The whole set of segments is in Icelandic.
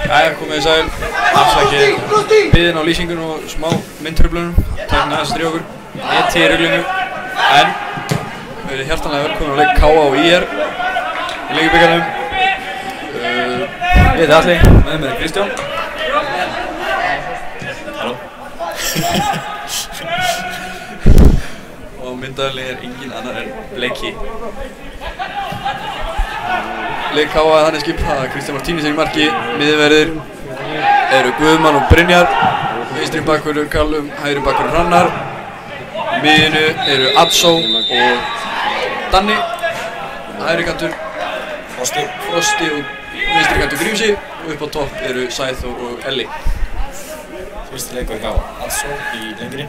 Jæja, komið þið sæl, afsakið biðin á lýsingun og smá myndtruflunum, tækna aðeins stríð okkur, ET í ruglinu, en verið hjartanlega velkomin á leik KA og IR í Lengjubikarnum. Ég heiti Atli, með mér er Kristján. Halló. Og myndaðarlega er engin annar en Bleiki. Leik KA er þannig skipað að Kristján Martínes er í marki, miðverðir eru Guðmann og Brynjar, vinstri bakvörður Callum, hægri bakvörður Hrannar, miðinu eru Adsó og Danni, hægri kantur Frosti og vinstri kantur Grímsi og upp á topp eru Sæþór og Elli. Fyrsti leikur KA, Adsó í lengri,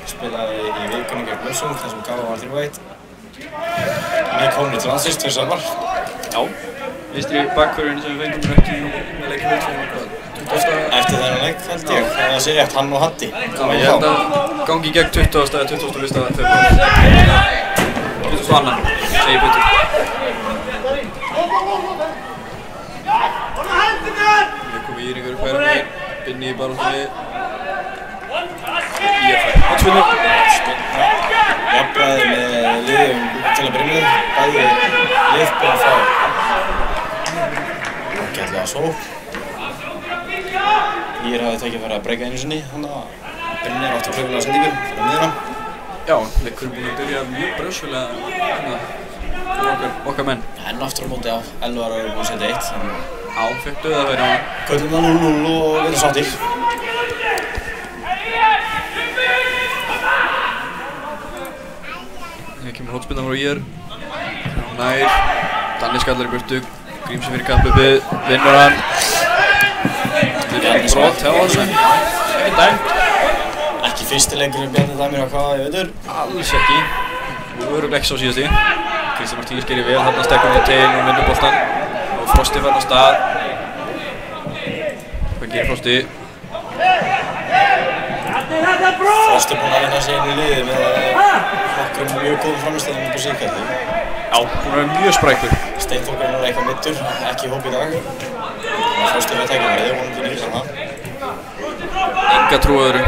spilaði í vikunni gegn Völsung þar sem KA var 3-1. Nýkomni til landsins, 2 samar. Já. Vinstri bakvörðurinn sem við fengum ekki með leikinn Eftir þennan leik held ég, það sé rétt, hann og Hatti. Ég held að gangi í gegn 20. eða 21. febrúar. 22. Segir betur. Við komum í Íringur upp hægra megin, Binni í baráttunni. IR Hotspinnu. Jafnræði með liðum til að byrja með, bæði lið búin að fá ágætlega sókn. IR hafði tækifæri að breyka einu sinni, þannig að Brynjar átti klöfulega sendingu fyrir miðjuna. Já, leikurinn búinn að byrja mjög bröskulega fyrir okkar menn. En aftur á móti á Elvar var búinn að setja 1, þannig Já, fekk dauðafæri á hann. köllum það 0-0 og við erum sáttir. Hér kemur hotspinna frá IR. Nær, Danni skallar í burtu, Grímsi fyrir kapphlaupið, vinnur hann. Brot hjá þessu, ekki dæmt. Ekki fyrsti leikurinn Bjarni dæmir á KA í vetur. Alls ekki. Örugglega ekki sá síðasti. Kristján Martínes gerir vel, þarna stekkur hann til og vinnur boltann. Og Frosti fann á stað. Hvað gerir Frosti? Frosti búinn að vinna sig inn í liðið með nokkrum mjög góðum frammistöðum upp á síðkvöldi. Já, hún er mjög sprækur. Steinþór er eitthvað middur, ekki í hóp í dag. Frosti við tækifærið, vonandi nýr þarna. Enga trú öðru.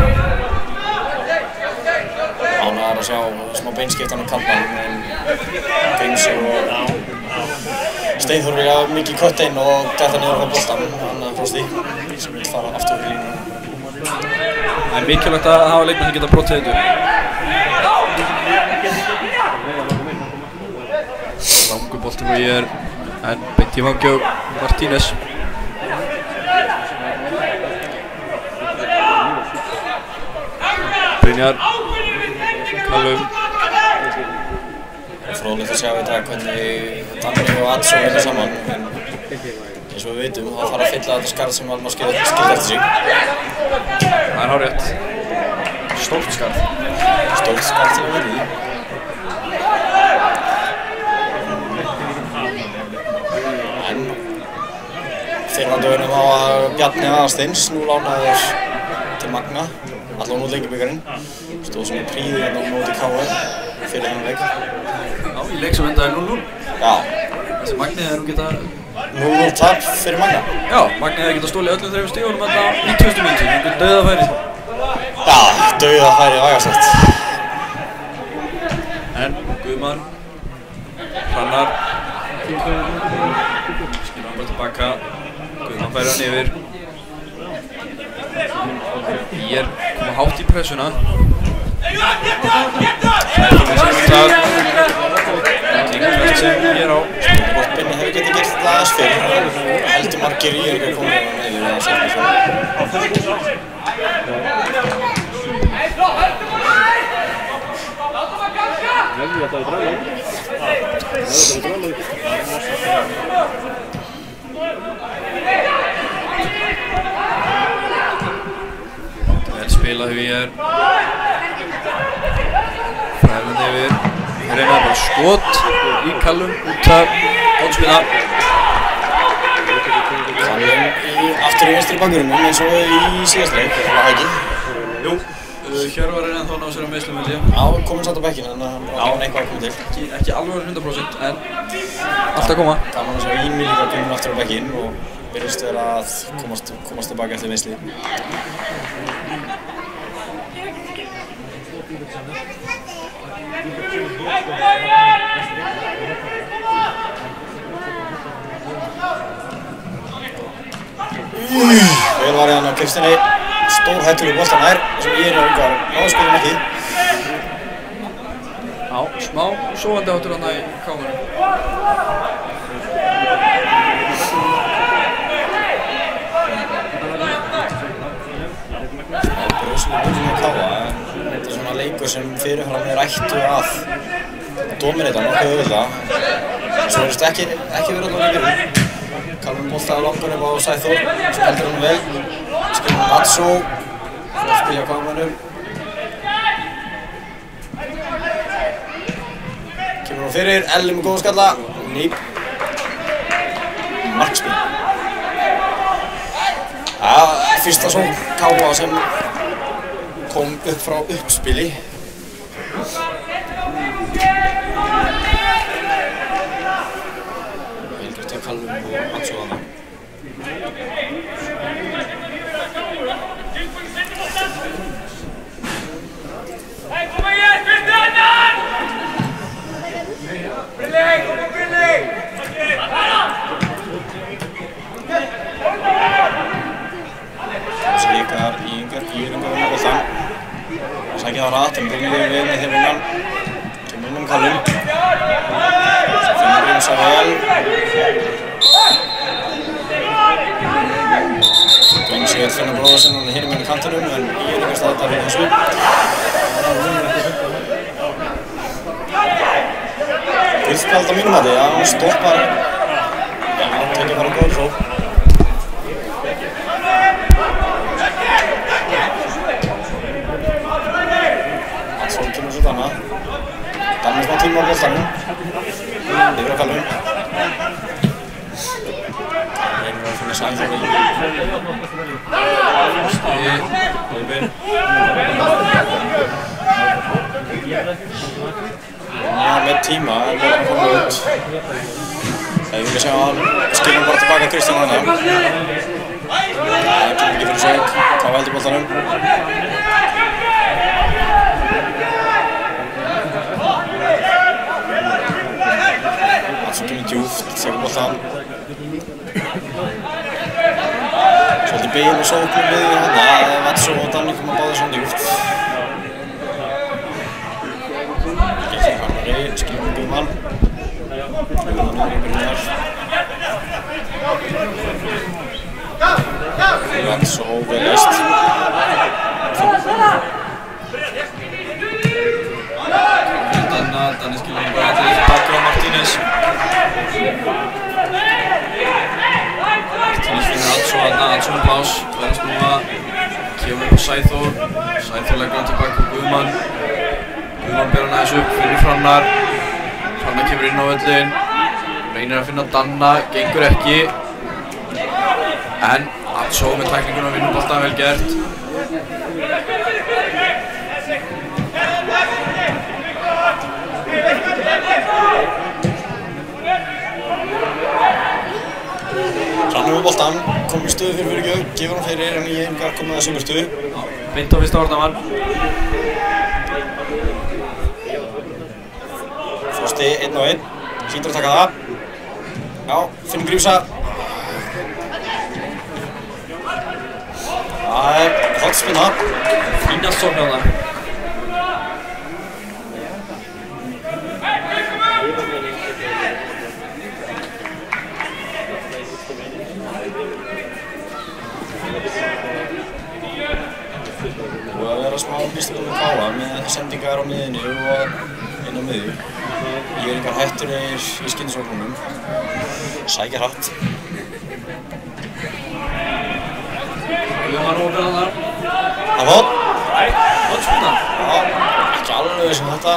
Ánægðar að sjá smá beinskiptan á kantmann, en Grímsi og Steinþór vilja mikið kött inn og detta niður á boltann, hann Frosti, sem vil fara aftur í línuna. Það er mikilvægt að hafa leikmenn sem geta brotið þetta. Langur bolti frá IR, en beint í vangi á Martínes. Brynjar, Callum, fróðlegt að sjá í dag hvernig Danni og Atso vinna saman, en eins og við vitum þá þarf að fylla þetta skarð sem Alma skildi eftir sig. Það er hárrétt. Stórt skarð. Stórt skarð til að vinna í. En fyrir á dögunum á að Bjarni Aðarsteins, nú lánaður til Magna, allavega út Lengjubikarinn, stóð sem príði hérna á móti KR fyrir þennan leik. Já, í leik sem endaði 0-0. Já. Þessi Magni hefði nú getað... 0-0 tap fyrir Magna. Já, Magni hefði getað stólið öllum 3 stígunum þarna í 20 mínútur, einhvern dauðafæri. Já, dauðafæri vægast. En Guðmann, Hrannar, skilur hann bara tilbaka, Guðmann færi hann yfir. Ég koma hátt í pressuna. Það er sem ég er á. Hvort Binni hefur getið gert þetta aðeins fyrir. Heldur margir í að koma yfir að setja svo. Vel spilað hjá ég. Færðan yfir. Reynaði bara skot í Kallum út af hótspila. Kallum aftur í vinstri bakgrunum eins og í síðast leik, var það ekki? Jú, Hjörvar er ennþá náð sér á meiðslum held ég. Já, kominn samt á bekkinn, en hann eitthvað að koma til. Ekki alveg 100% en allt að koma. Gaman að sjá Ími líka kominn aftur á bekkinn og virðist vera að komast tilbaka eftir meiðsli. Vel var hann á Kristjáni, stór hættur í boltan nær, sem ég er að náðskuðum ekki. Já, smá sofandi áttur hann í kámunum. Brjóslega búinn að káa, en þetta er svona leikur sem fyrirfram ættu að dominita nokkuð auðvitað. Svo verðist ekki verið alveg í byrjun. Kallum bolta á langan upp á Sæþór, sem heldur hann vel. Skilur hann Atso, fyrir að spilja á kámanum. Kemur hann fyrir, Elli með góða skalla, nýp. Markspil. Fyrsta sókn Káa sem kom upp frá uppspili. Velgert hjá Kallum og Atso þarna. Slikar Íringar með boltan. Sækja það rætt, en Brynjar vel með þeirra innan. Kemur inn Kallum. Svo finnur Grímsa vel. Grímsi vel finna bróða sinn og hinum inn í kantinum, en Íringar staðar fyrir þessu. Guðspjald á mínum mati, já, hann stoppar. Já, hann tekið bara góður svo. Atson kemur svo Danna. Danna smá tíma á boltanum. Yfir á Kallum. Reynir að finna Sæþór í. Hópinn. Já, með tíma er verið að koma út. Það vilja sjá að hann skilur bara tilbaka Kristján hana. Það kemur ekki fyrir sök, Káa heldur boltanum. Atson kemur djúpt, segur boltan. Svolítið bein og sóknum við hana, Atso og Danni koma báðir svona djúpt. Skilur Guðmann. Guðmann er í Brynjar. Atso vel leist. Danni skilur hann bara til Kemur upp á Sæþór. Sæþór leggur hann tilbaka á Guðmann. Guðmann ber hann aðeins upp fyrir Hrannar. Hrannar kemur inn á völlinn. Reynir að finna Danna, gengur ekki. En Atsó með tæklinguna vinnur boltann, vel gert. Hrannar með boltann, komur í stöðu fyrir Fyrirgjöf, gefur hann fyrir en ég hef komið að sömu stöðu. Beint á fyrsta varnarmann. Frosti 1-1, hlýtur að taka það. Já, finnum Grímsa. Það hot spinna. Fínast sókn á það. Og að vera smá mistökum með Káa með sendingar á miðinni og inn á miðju. Ég engar hættulegir í skyndisóknunum. Sækja hratt. Guðmann opið hann þar. Það var? Hot spinna. Já, ekki alveg sem þetta.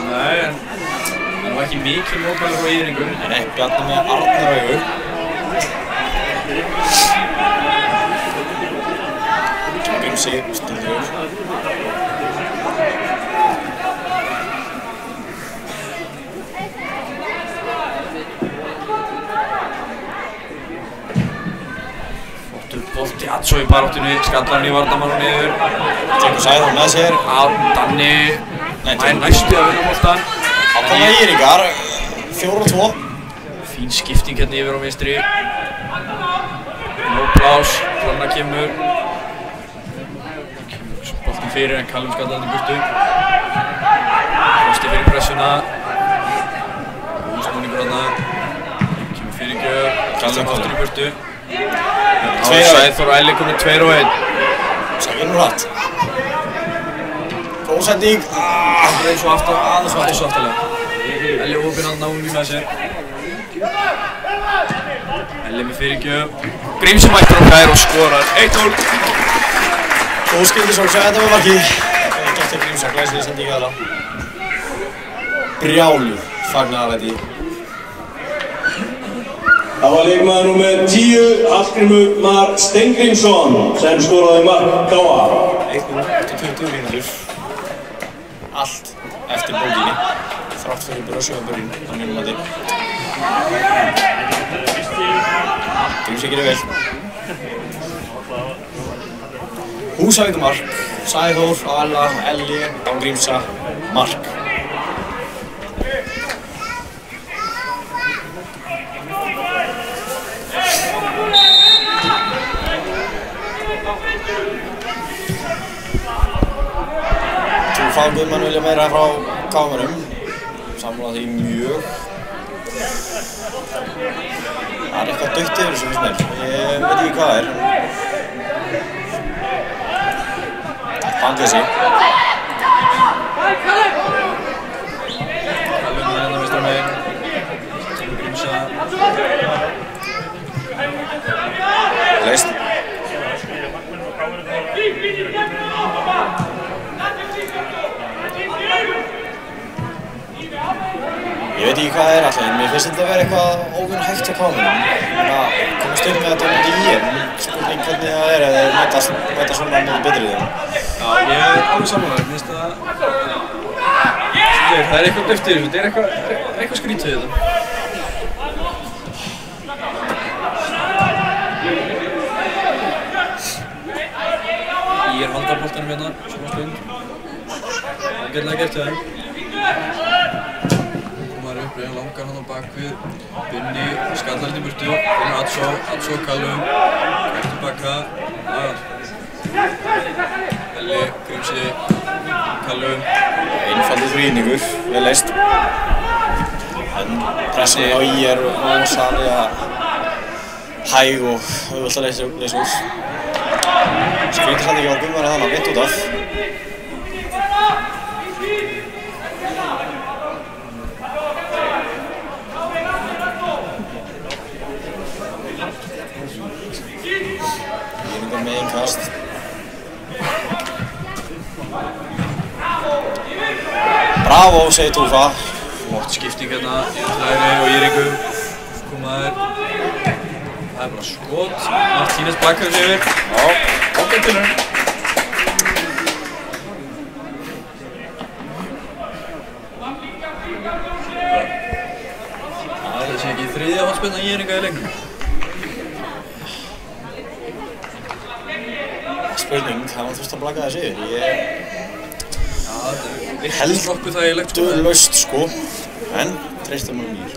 Nei, en það var ekki mikil mótmæli frá Ýringu. Nei, Bjarni með Arnaraugu. Grímsi, stundur. Bolti Atsó í baráttunni, skallar hann í varnarmann og niður. Tekur Sæþór með sér. Danni Nei, næstu að vinna boltann. Þá koma Ýringar, 4-2. Fín skipting hérna yfir á vinstri. Nó plás, Hrannar kemur. Boltin fyrir en Callum skallar hann í burtu. Frosti fyrir pressuna. Húsnúningur þarna. Kemur Fyrirgjöf, Callum aftur í burtu. Sæþór og Elli komið 2-1. Sækir nú hratt. Góð sending. Það er svo aftalega. Elli opinn hann náum með sér. Elli með Fyrirgjöf. Grímsi mættur á kær og skorar 1-0. Góð skyndisókn, svo þetta var markið. Gætt til Grímsa, glæsileg sending aðra. Brjálu fagnaðarlæti. Það var leikmaður númer 10, Hallgrímur Mar Steingrímsson sem skoraði mark Káa. 1-0 mínútur. Allt eftir bókinni. Þrátt fyrir brjóðsjöfabörjun á mínum mati. Grímsi gerir vel. Húsavík mark. Sæþór á Ella, Elli á Grímsa, mark. Guðmann vilja meira frá Káamönnum, sammála því mjög. Það er eitthvað dautt yfir þessu finnst mér, ég veit ekki hvað það er. Fangelsi. Callum með hérna vinstra megin. Kemur Grímsa. Leist. Ég veit ekki hvað það er alltaf, en mér finnst þetta að vera eitthvað óvenju hægt hjá Káamönnum. Komast upp með þetta á móti ÍR, spurning hvernig það er ef þeir mæta svona móti betri þeim. Já, ég er alveg sammála, mér finnst það... Það er eitthvað döft yfir þessu, þetta er eitthvað skrítið við þetta. Ég halda boltanum hérna, smá stund. Ágætlega gert hjá þeim. Hann langar hann á bakvið. Binni skallar hérna í burtu. Finnur Atsó, Callum. Kært tilbaka. Elli, Grímsi, Callum. Einfaldur þrýningur, vel leist. En pressin á ÍR og rosalega hæg og auðvelt að leysa úr. Skrítið samt ekki á Guðmann að hana, mitt út af. innkast. Bravo, segir Túfa. Flott skipting hérna í hægri og Írinku. Koma þær. Það bara skot. Martínez bakar sig yfir. Já, ágætt til hann. Það sé ekki þriðja hotspilna Írika í leiknum. Spurning, það var þurft að blaka þessi yfir. Ég held nokkuð það í leiknum. Döðlaust sko, en treystum á nýr.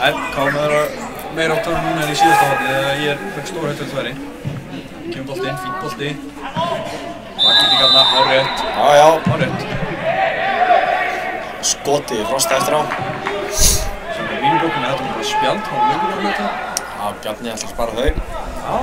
En káum það meira áttan núna en í síðasta hotni þegar ég fekk stór hættu þværi. Kemur bolti inn, fínt bolti. Bakkyttingarna, árétt. Já. Árétt. Skotið í Frosta eftir á. Samkvæmt mínum bókum er þetta bara spjald, hann lögur á þetta. Já, Bjarni ætlar að spara þau. Já.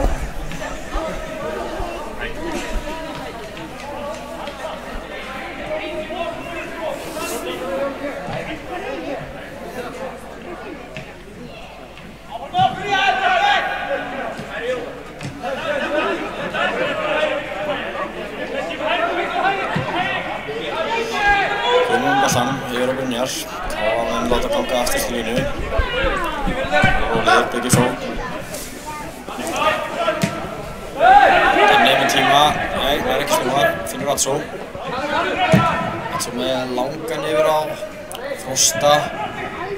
Yfir á Brynjar, Káa menn láta ganga aftast í línu. Rólegir byggir sókn. Danni með tíma, nei, það ekki snúa, finnur Atsó. Atsó með langan yfir á Frosta,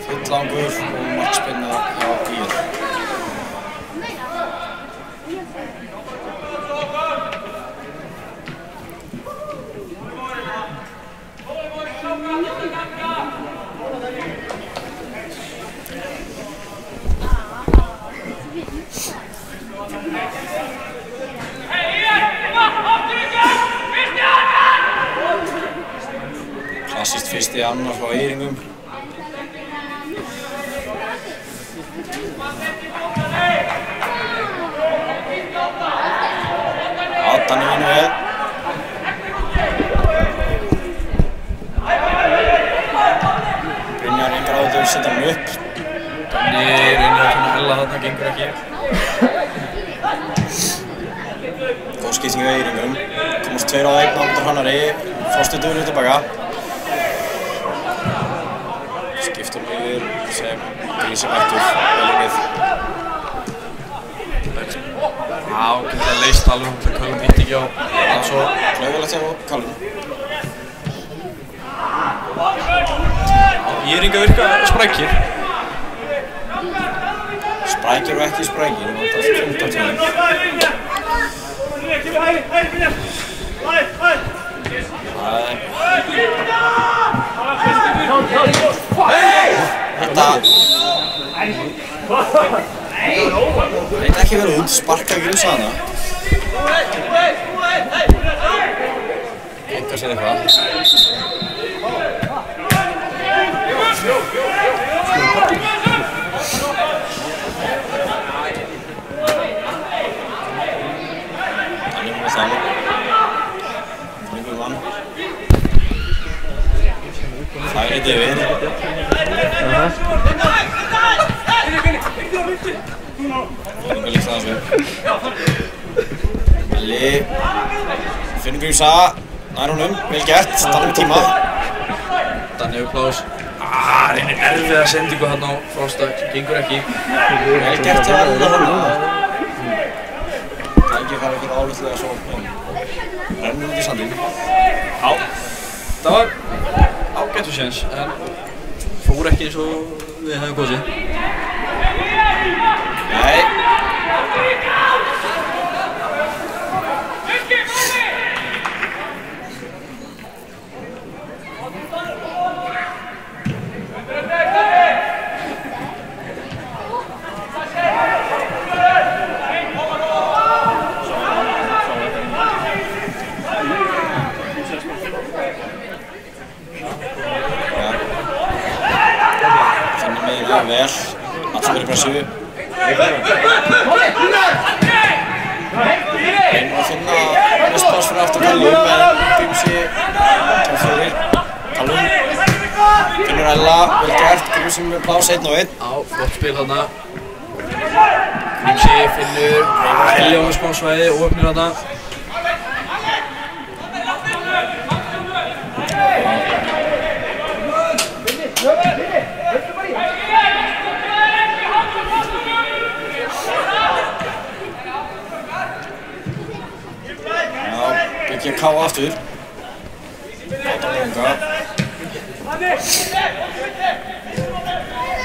fulllangur og markspinna hjá Ír. Klassískt fyrsti annar frá Eiringum. Já, Danni vinnur vel. Brynjar engar áður, setja hann upp. Danni reynir að finna hella þarna, gengur ekki. Góð skipting á Eiringum. Komast 2 á 1 á undir Hannari. Frosti duglegur tilbaka. Skiptum yfir sem Grísi mættur. Velingið. Já, getur það leist alveg. Það Kallum hitt ekki á. Svo klauðilegt hjá Kallum. Írika virka sprækir. Sprækir og ekki sprækir. Það vantar 15 tíma. Þetta leit ekki vel út, sparka Grímsa hana. Engar sér eitthvað. Danni með það. Danni vann. Það er yfir. Finnur líkt aðeins við. Melli. Finnur Grímsa. Nær honum. Vel gert. Danni með tíma. Danni hefur plás. Reynir erfiða sendingu hann á Frosta. Gengur ekki. Vel gert hjá honum. Tækir fara ykkur álitlega svo. Rennur út í sandinn. Já. Það var ágættur séns, en fór ekki eins og við hefum kosið. Nei. Finnur með vel. Atsó verið pressu. Reynir að finna mistpass fyrir aftur Kallum, en Grímsi tók fyrir. Kallum finnur Ella, vel gert. Grímsi með plás 1 og 1. Já, flott spil þarna. Grímsi finnur Helgi á smá svæði og opnir þarna. Byggja K aftur.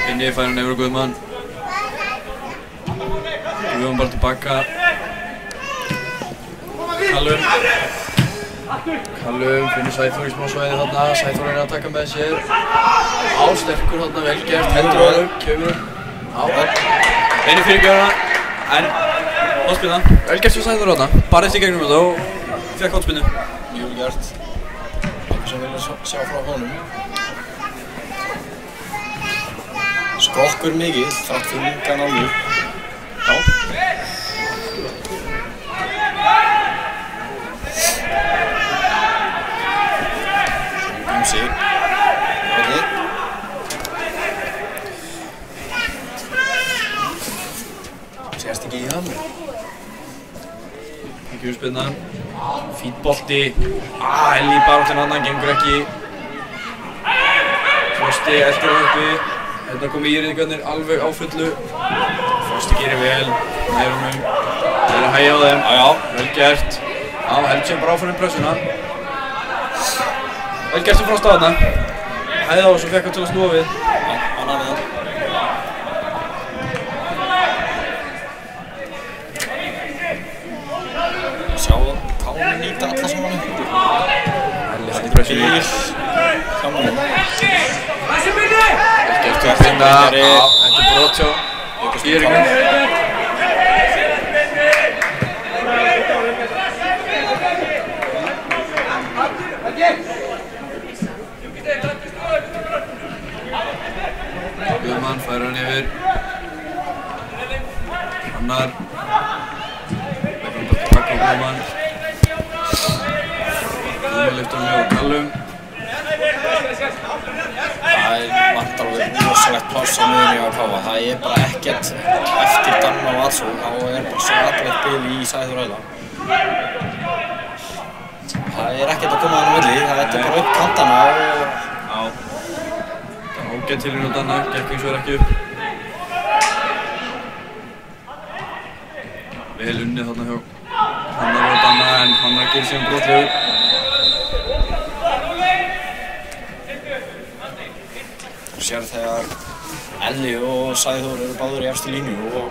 Finni fær hann yfir Guðmann. Guðmann bara tilbaka. Kallum finnur Sæþór í smá svæði þarna. Sæþór er að taka með sér. Sterkur þarna, vel gert. Hendur honum, kemur hann. Einu fyrirgjöfuna, en hótspinna. Vel gert fyrir Sæþór þarna. Barðist í gegnum þetta og fekk hótspinnu. Mjög gert. Eitthvað sem vilja sjá frá honum. Skokkur mikið, þrátt fyrir lingan alveg. Já. Grímsi. Horni. Sérst ekki í hann. Ekki úrspinna. Fín bolti. Helgi í baráttuna þarna, gengur ekki. Frosti eltir hann uppi. Hérna komi Írðingarnir alveg á fullu. Frosti gerir vel. Nær honum. Það er að hægja á þeim. Já, vel gert. Já, Helgi sem bara áfram í pressuna. Vel gert sem Frost á þarna. Hægði á og svo fekk hann til að snúa við. Já, hann hafði það. Sjá Káni nýta alla saman. Helgi sem pressuna. Káni. Gert að finna, þetta er brot hjá Írðingar. Guðmann fær hann yfir. Hannar. Leggur hann bara tilbaka á Guðmann. Guðmann lyftur hann mjög á Kallum. Það vantar alveg rosalegt pláss á miðjunni á Káa. Það er bara ekkert eftir Danna og Atsó. Þá er bara svakalegt bil í Sæþór Æla. Það er ekkert að koma hann á milli. Það er bara upp kantana og... Já. Það er ágætt til hérna á Danna, gekk eins og ekki upp. Vel unnið þarna hjá Hannar og Danna, en Hannar gerir síðan brotlegur. Sér þegar Elli og Sæþór eru báðir í efstu línu og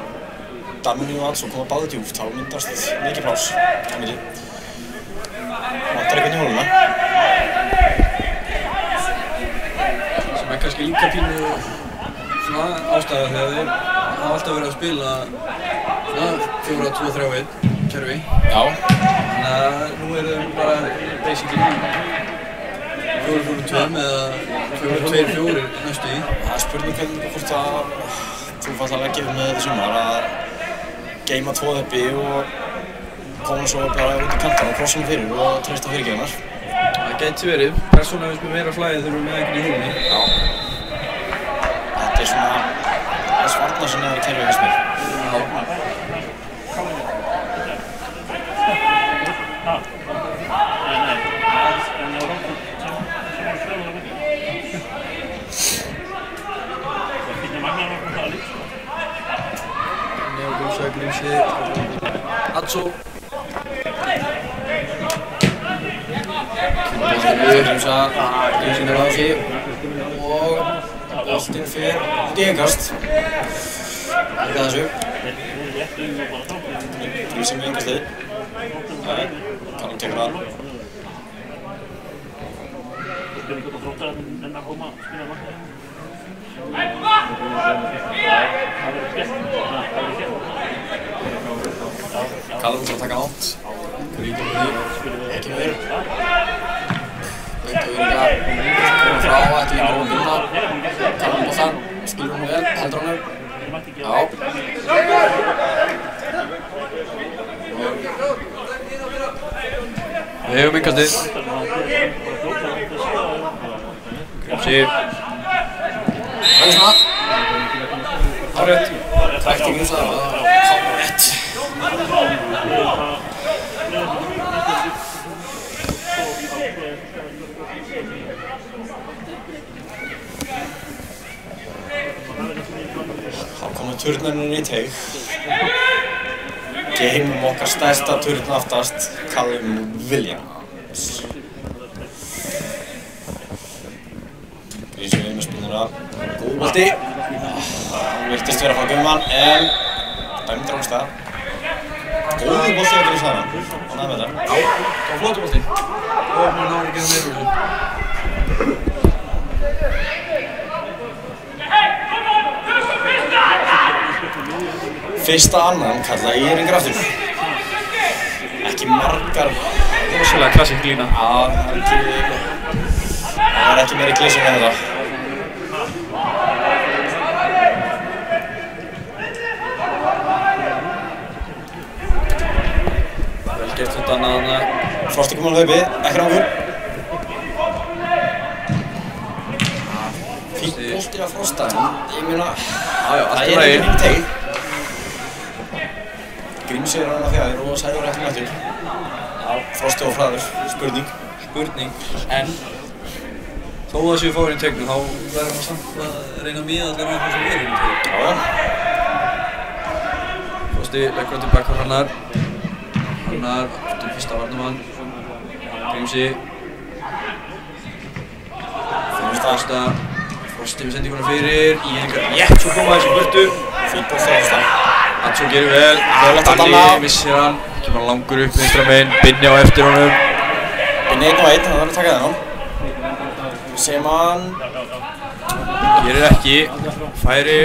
Danni og Atsó koma báðir djúpt, þá myndast mikið pláss á milli. Vantar eitthvað í hóluna. Sem er kannski líka pínu svona ástæða þegar þeir hafa alltaf verið að spila svona 4-2-3-1 kerfi. Já. Þannig að nú eru þeir bara basically 4-4-2 eða 4-2-4 næstu í. Það er spurning hvort að þú fannst að leggja upp með þetta sumar að geima 2 uppi og koma svo bara út í kantana og krossa hann fyrir og treysta fyrirgefnar. Það gæti verið. Persónulega finnst mér meira flæðið þurfum við með einhvern í hólunni. Já. Þetta er svona svartna sem er kerfið finnst mér. Já. Grímsi, Atsó. Grímsi er á sig og boltinn fer út í innkast. Líka þessu. Grímsi með innkastið. Kallum tekur það. Kallum fyrir að taka átt. Grítur úr því. Ekki meður. Beint og Írðingar. Komum frá, ætti líka að vinna. Kallum boltan. Skilur hún vel. Heldur hann upp. Já. Við hefum innkastið. Grímsi. Það er svona. Hárrétt. Trekkt í Grímsa. Hárrétt. Þá komum turnarnir í teig. Geymum okkar stærsta turn aftast, Callum Williams. Grísum við með spilnuna. Góð bolti. Hann virtist vera að fá gumman, en dæmdur á stað. Góð bolti að Grísum þarna. Ánægður með þetta. Já, það var flottur bolti. Og hann náði að gera meira úr þessu. Fyrsta annan kalla Íringur aftur. Ekki margar. Rosalega klassík lína. Já, það er ekki meiri glísum en þetta. Vel gert þetta annað. Frosti kom alveg uppi, ekki rangur. Fínt bolti að Frosta, en ég meina, það er ekki mikið teig. Grímsey er annað fjær og Sæður er ekki mættur. Já, Frosti og Hraður, spurning. En þó að séu fáir í tegnum, þá verður maður samt að reyna að miða allir með það sem er í tegnum. Já. Frosti leggur hann til baka Hrannar. Hrannar aftur fyrsta varnamann. Grímsey. Frosta. Frosti við sendinguna fyrir. Íringar rétt svo koma þessu burtu. Fínt bolti að Frosta. Hansson gerir vel. Danni missir hann. Kemur hann langur upp vinstra megin. Binni á eftir honum. Binni 1 og 1, það verður að taka þennan. Sem hann gerir ekki. Færi.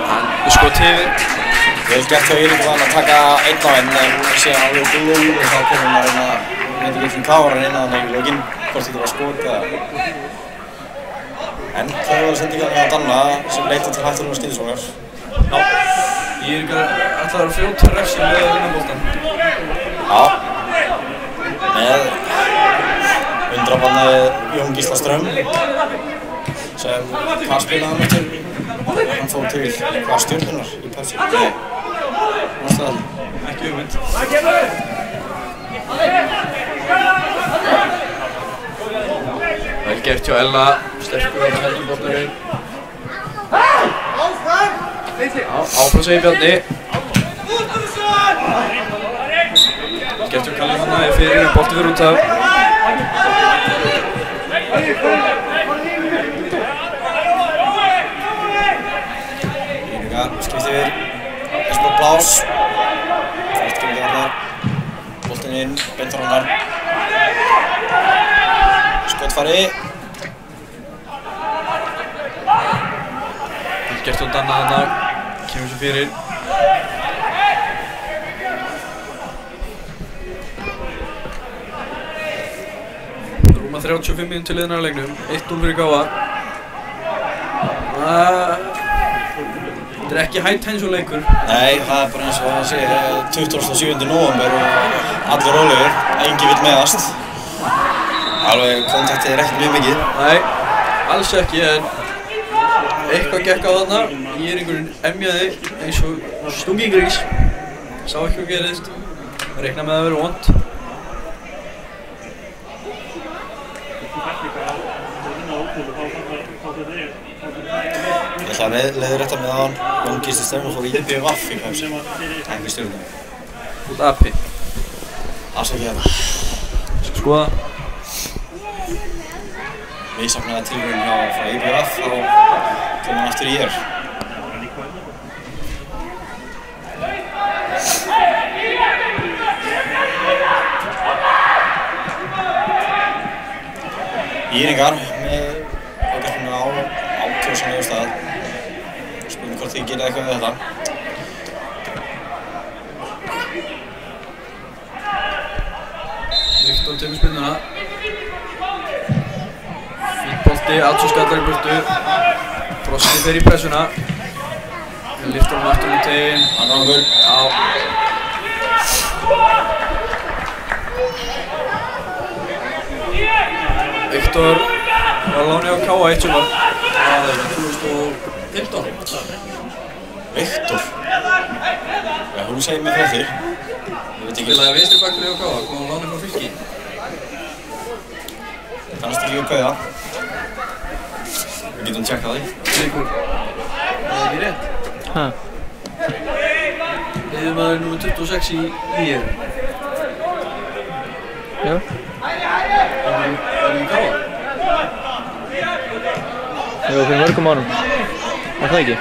Hann skot yfir. Vel gert hjá Íringur þannig að taka 1 á 1, en síðan alveg gulul og þá komum við að reyna ekki káran inn að hann í lokin. Hvort þetta var skot eða. En það var sendingan hjá Danna sem leitað til hættulega skíðisvongar. Já. Íringar ætlaði að fljóta refsi með að vinna boltan. Já. Með undrabanni Jón Gísla Strömm sem hvað spilaði hann til? Hann fór til hvað Stjörnunnar í Pepsi? Nei. Mástu það? Ekki hugmynd. Vel gert hjá Ella. Sterkur á heldur boltaninn. Áfram segir Bjarni. Gert hjá Kalli Hanna er fyrir en bolti fyrir út af. Íringar skipti yfir. Esbjörn Blás. Fært kemur þarna. Boltinn inn, beint Hrannar. Skotfæri. Gert hjá Danna þarna. Kemur svo fyrir. Rúma 35 mínútur til liðnar á leiknum. 1-0 fyrir Káa. Þetta er ekki high tension leikur. Nei, það er bara eins og það segir 27. nóvember og allir rólegir. Engi vill meðast. Alveg kontaktið er ekkert mjög mikið. Nei, alls ekki, en eitthvað gekk á þarna. Íringurinn emjaði eins og stungi í grís. Sá ekki hvað gerðist. Reikna með að vera vont. Ég ætla að leiðrétta með hann. Jón Gísli Strömm og fór í IBVF í Pepsi. Ekki Stjörnunni. Út api. Afsakið þetta. Skal skoða. Misjafnaði tilraun hjá frá IBVF, þá kom hann aftur í IR. Íringar með ágættina á ákjósan yfir stað. Spurning hvort þið gerir eitthvað við þetta. Viktor tekur spinnuna. Fínt bolti, Adsson skallar í burtu. Frosti fer í pressuna. Lyftir hann aftur um teginn. Hann rangur. Já. Viktor var láni á Káa eitt sumar. Það er 2015. Viktor? Já, Þú segir mér fréttir. Ég veit ekki. Spilaði vinstri bakkur hjá Káa, kom á láni frá Fylki. Kannast ekki Kauða. Við getum tjekkað því. Sigur. Það ekki rétt. Hæ? Liðmaður nr. 26 í IR. Já. Það í Káa. Já, fyrir mörgum árum. Var það ekki?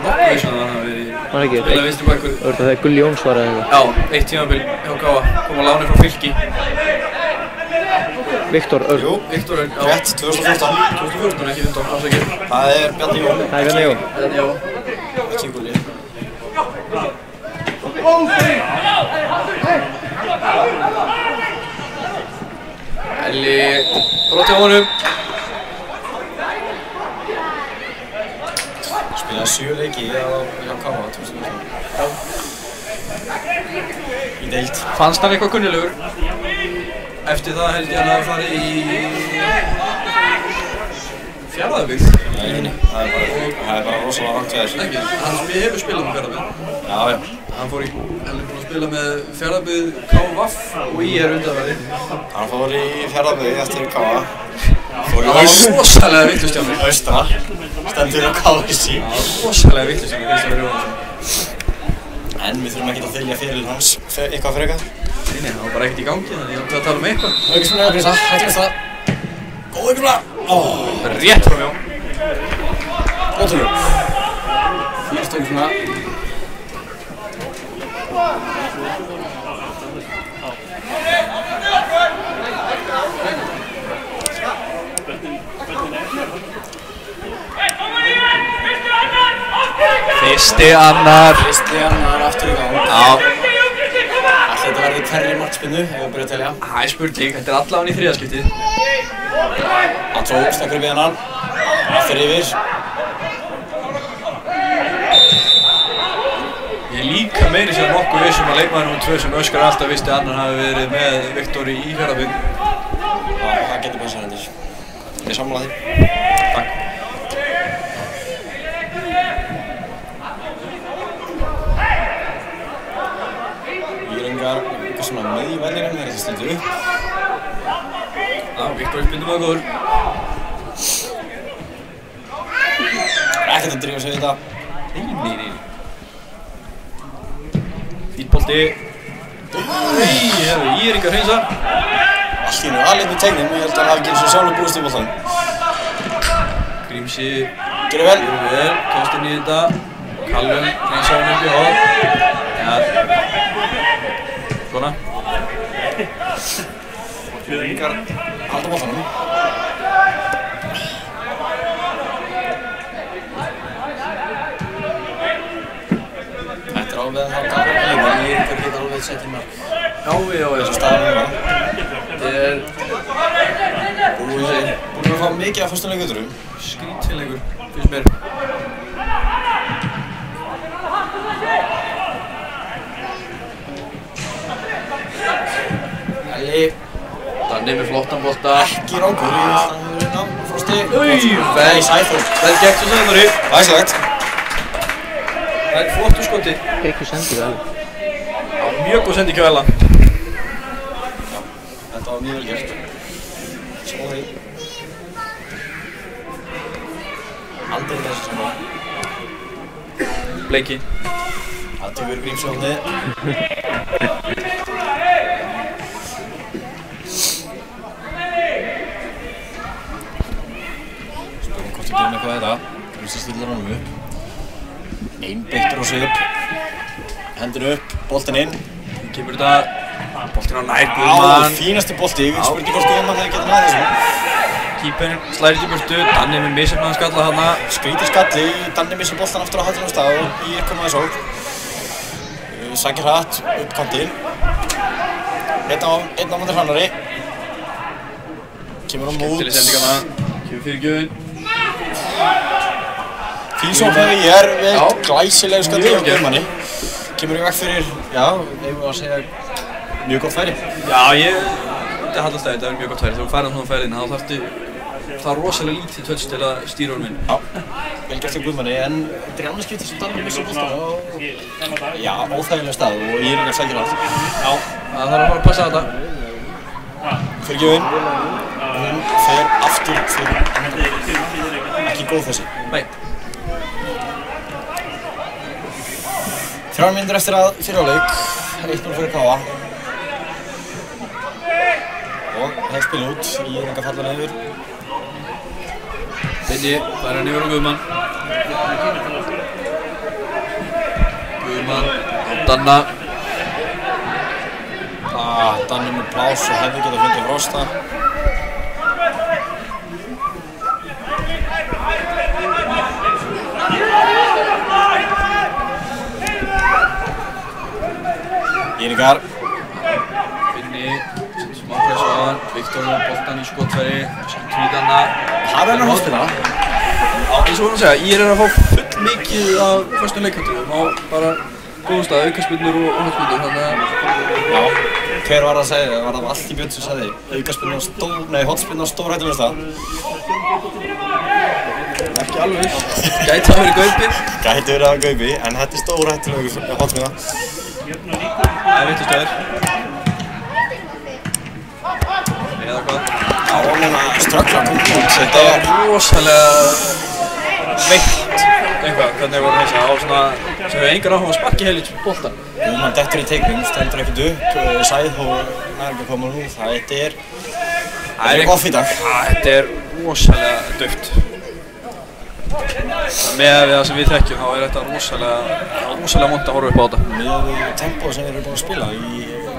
Nokkuð þess að hann hafi verið Var það ekki? spilaði vinstri bakkur. Það var þegar Gulli Jóns var eða eitthvað. Já, eitt tímabil hjá Káa, kom á láni frá Fylki. Viktor Örn. Jú, Viktor Örn. Rétt, 2014. 2014, ekki 15, afsakið. Það Bjarni Jón. Það Bjarni Jón. Bjarni Jón. Ekki Gulli. Elli broti á honum. Spilaði 7 leiki hjá Káa 2014. Í deild. Fannst hann eitthvað kunnilegur. Eftir það held ég að hann hafi farið í Fjarðabyggð. Nei, það er bara rosalega rangt við þér. Ekki, hann hefur spilað með Fjarðabyggð. Já. Hann fór í, hann er búinn að spila með Fjarðabyggð, KVF og IR undanverði. Hann fór í Fjarðabyggð eftir Káa. Fór í Það var rosalega vitlaust hjá mér. Austra. Stendur á KSÍ. Það var rosalega vitlaust hjá mér, Kristján Jónsson. En við þurfum ekki að þylja fyrir hans eitthvað frekar. Nei, það var bara ekkert í gangi, þannig ég átti að tala um eitthvað. Auksmjöla, Grísa, hættum við það. Góð auksmjöla! Rétt frá mjó. Ótrúlega. Fyrst auksmjöla. Fyrsti annar aftur í gang. Já. Þetta verður hverri markspinnu, ef við byrjum að telja. Það er spurning, þetta er allavega í þriðaskiptið. Andró stekkur upp í hennan. Aftur yfir. Ég er líka meiri sér nokkuð vissum að leikmaður nr. 2 sem Öskar alltaf visti annar hafi verið með Viktor í Fjarðabyggð. Já, það getur passað hendur. Ég sammála því. Takk. Íringar, eitthvað svona með í vellinum, það er ekki stundu upp. Já, Viktor spindum að góður. Ekkert að drífa sig við þetta. Nei. Fítbolti. Nei, hefur Íringar hreinsa. Allt í hennu aðlið með tegnum og ég held að hann hafi ekki eins og sjálfur búist í boltanum. Grímsi. Gjörðu vel. Gjörðu vel, kemst inn í þetta. Kallum, hreinsa hann upp í hóð. Já. Svona. Íringar halda boltanum. Þetta er alveg að það gaf að lífa, Íringar geta alveg sett í mark. Já. Þessu staðan núna. Þetta er Búin að fá mikið af föstum leikuturum. skrítfinleikur, finnst mér. Elli. Danni með flottan bolta. Ekki rangur í þannig Frosti. Vel Sæþór. Vel gert svo Sæþóri. Læslegt. Það er flottu skoti. Ekki sendið vel. Já, mjög góð sending hjá Ella. Þetta var mjög vel gert. Svo því. Aldrei þessu saman. Bleiki. Það tegur Grímsjóðni. Spurning hvort við gerum eitthvað þetta. Grímsi stillar honum upp. Einbeittur og sig upp. Hendur upp, boltinn inn. Kemur þetta. Boltinn á nær Guðmann. Fínasti bolti. Spurning hvort Guðmann hefði getað náð þessu. Keeperinn slæðir í burtu. Danni með misjafnaðan skalla þarna. Skrítið skalli. Danni missir boltan aftur á hættunum stað og Ír komaði sók. Sækir hratt upp kantinn. Einn á móti Hrannari. Kemur á mút. Skemmtileg sendingarna. Kemur fyrir Guðun. Fín sóknar í Ír við Já. glæsilegu skalli Mjög á Guðmanni. Kemur í veg fyrir, já, eigum við að segja mjög gott færi. Já, ég... Þetta haldast að þetta er mjög gott færi. Þegar þú færðan svona færðin, þá þarftu það er rosalega lítið touch til að stýra honum inn. Já, vel gert hjá Guðmanni, en þetta er annars skipti sem Danni missir boltan á óþægilega stað og ég er ekki að sækja það. Já, það þarf að fara að passa þetta. Fyrirgjöfin, hún fer aftur fyrir ekki góð þessi. Nei. 3 mínútur eftir að fyrir áleik, 1-0 fyrir Káa. Og það er spil út, ég er ekki að falla niður. Binni, það er niður á Guðmann. Guðmann, Danna. Danni með blás og hefði getað fundið Frosta. Íringar. Binni, smá press á hann. Viktor með boltan í skotfæri. Skýtur í Danna. Það er hóspila. Já, eins og vorum að segja, ég er að fá full mikið af föstum leikkantum á bara góðum stað, aukaspyrnur og hóspyrnur, þannig að... Já, hver var það að segja þig? Var það Alli Björn sem sagði aukaspyrnur á hóspyrnur á stórhættulegum stað? Ekki alveg. Gæti að vera Gaupi. Gæti verið að Gaupi, en þetta er stórhættulegur hóspyrna. Það er vittustöður. Eða hvað? Já, núna ströggla út. Þetta er rosalega veikt eitthvað, hvernig voru þess að á svona sem hefur engar áhuga að sparki heilit boltan. Man dettur í teikning, stendur ekkert upp, Sæðhór nær ekki að koma nú, þetta er off í dag. Þetta er rosalega dauft. Með við það sem við þekkjum þá er þetta rosalega vont að horfa upp á þetta. Með tempóið sem við erum búin að spila í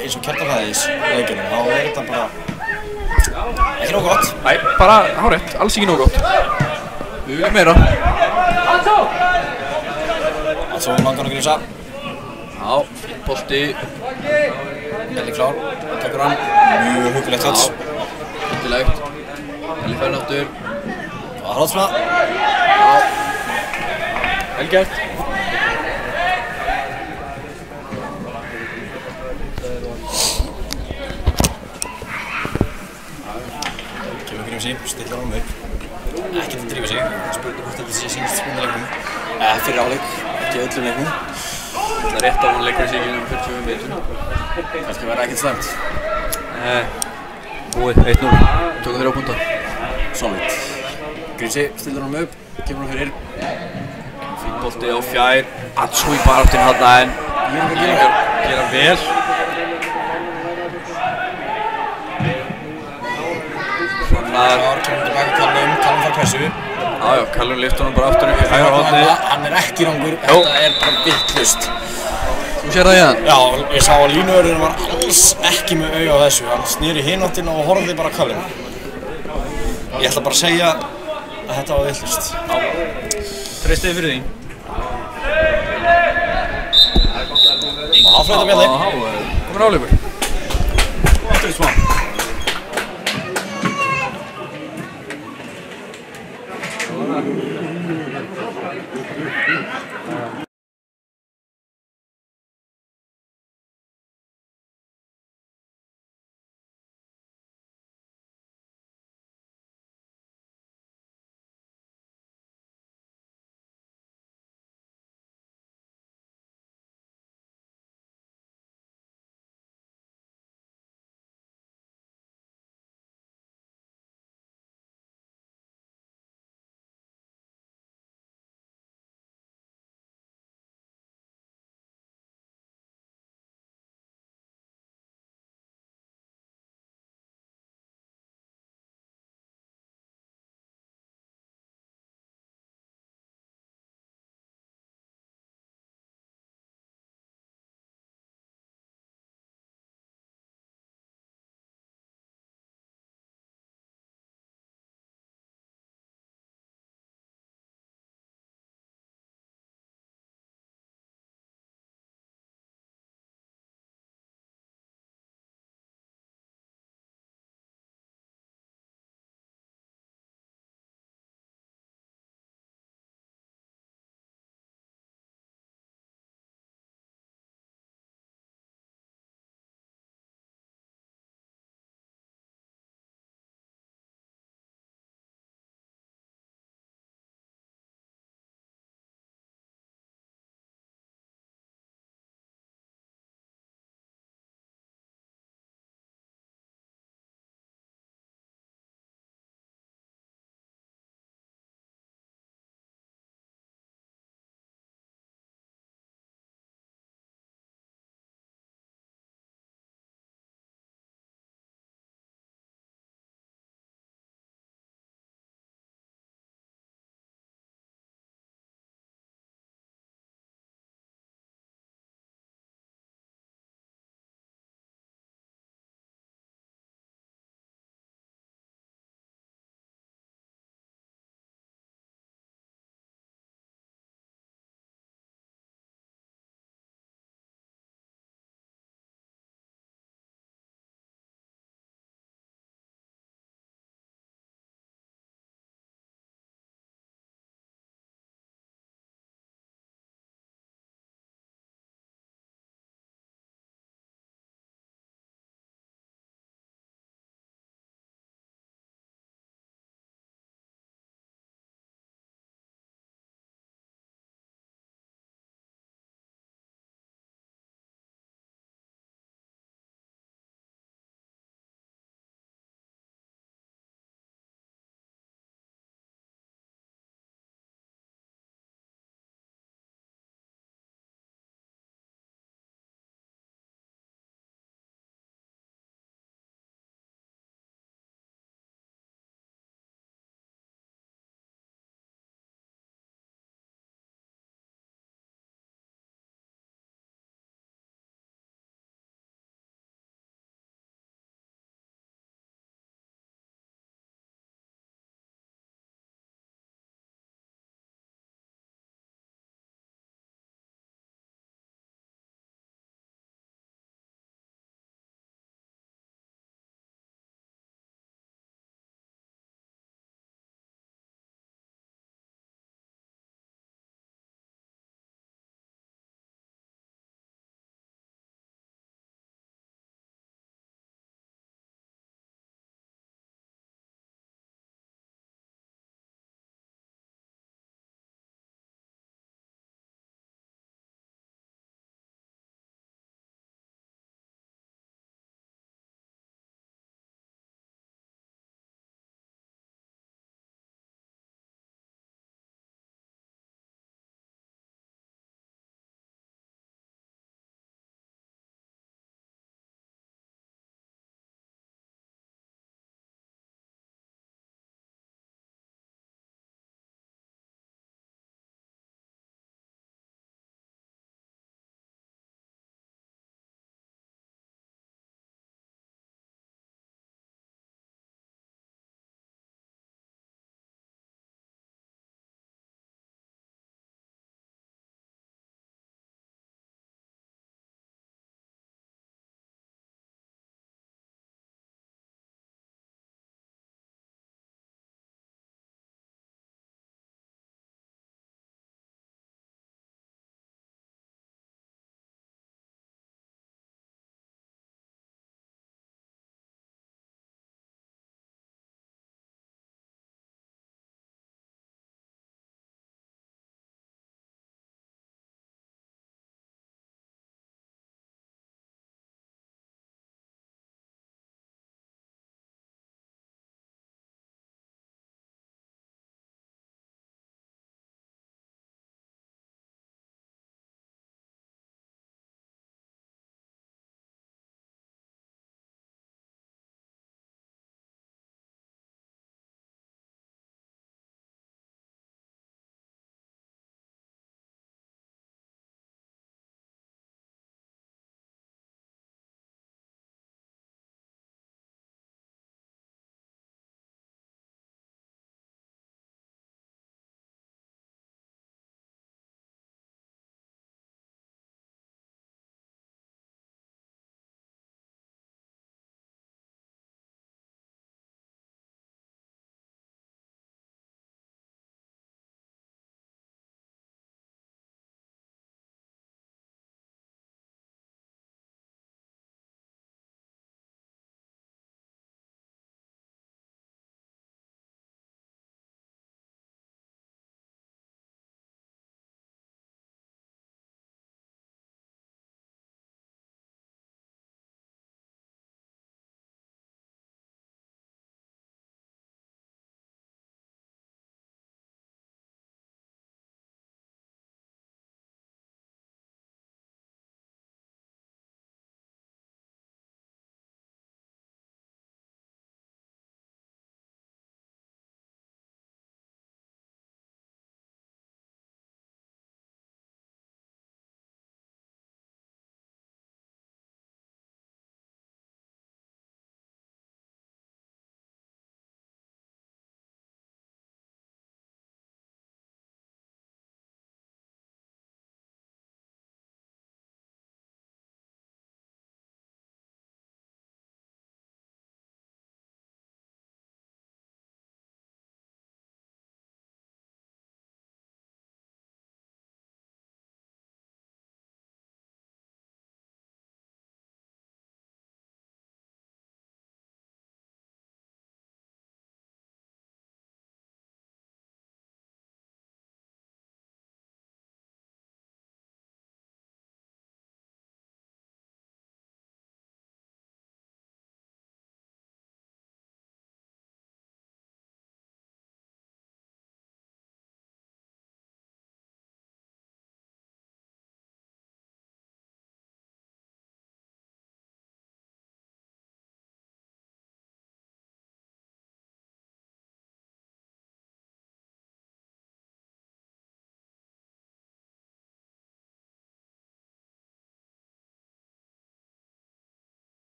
eins og Kjartanfæðis leikjunum, þá er þetta bara ekki nóg gott. Nei, bara hárétt, alls ekki nóg gott. Við viljum meira. Svo langar að grísa. Já, fín bolti. Elli klár, tekur hann. Mjög huggulegt touch. Huggulegt. Elli fær náttur. Það var hrótsfla. Já. Vel gert. Kemur Grímsi, stillar honum upp. Ekkert að drífa sig. Spurning hvort þetta sé sínst spurningarleiknum. Fyrir áleik, ekki öllum leiknum. Það er rétt að hún leikur sig um 40 metur. Kannski verða ekkert slæmt. Búið, 1-0. Tökum 3 púnta. Solid. Grímsi stillar honum upp, kemur hann fyrir. Fín bolti á fjær. Atsú í baráttinu þarna en Íringar gera vel. Hrannar. Kemur tilbaka Callum fær pressu. Já, Callum lyfti honum bara aftur upp í hægra hornið. Hann er ekki rangur, þetta er bara vitlaust. Þú sér það í hann? Já, ég sá að línuvörðurinn var alls ekki með auga á þessu. Hann snýri hináttina og horfði bara Callum. Ég ætla bara að segja að þetta var vitlaust. Já. Treystið fyrir því. Áflöta bjalli. Kominn áleikur. Aftur í smá.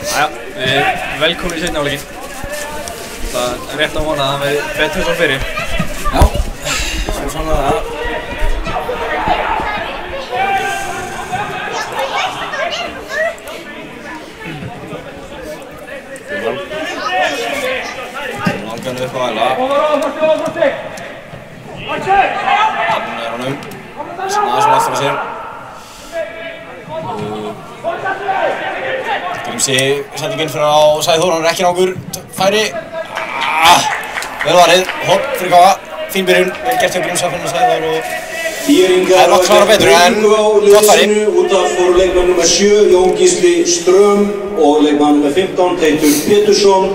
Jæja, við velkomin í seinni hálfleikinn. Það er rétt að vona að það verði betur svo fyrir. Já, svo sannlega það. Langan upp á Æla. Þannig honum. Snaði svona aftur á sér. Grímsi sendinginn fyrir á Sæþór, hann er ekki nokkur færi. Vel varið, hopp fyrir Káa. Fín byrjun, vel gert hjá Grímsa fyrir Sæþór og Íringar á breytingu á liðsinu út af fóru leikmann nr. 7 Jón Gísli Ström og leikmann nr. 15 Teitur Pétursson.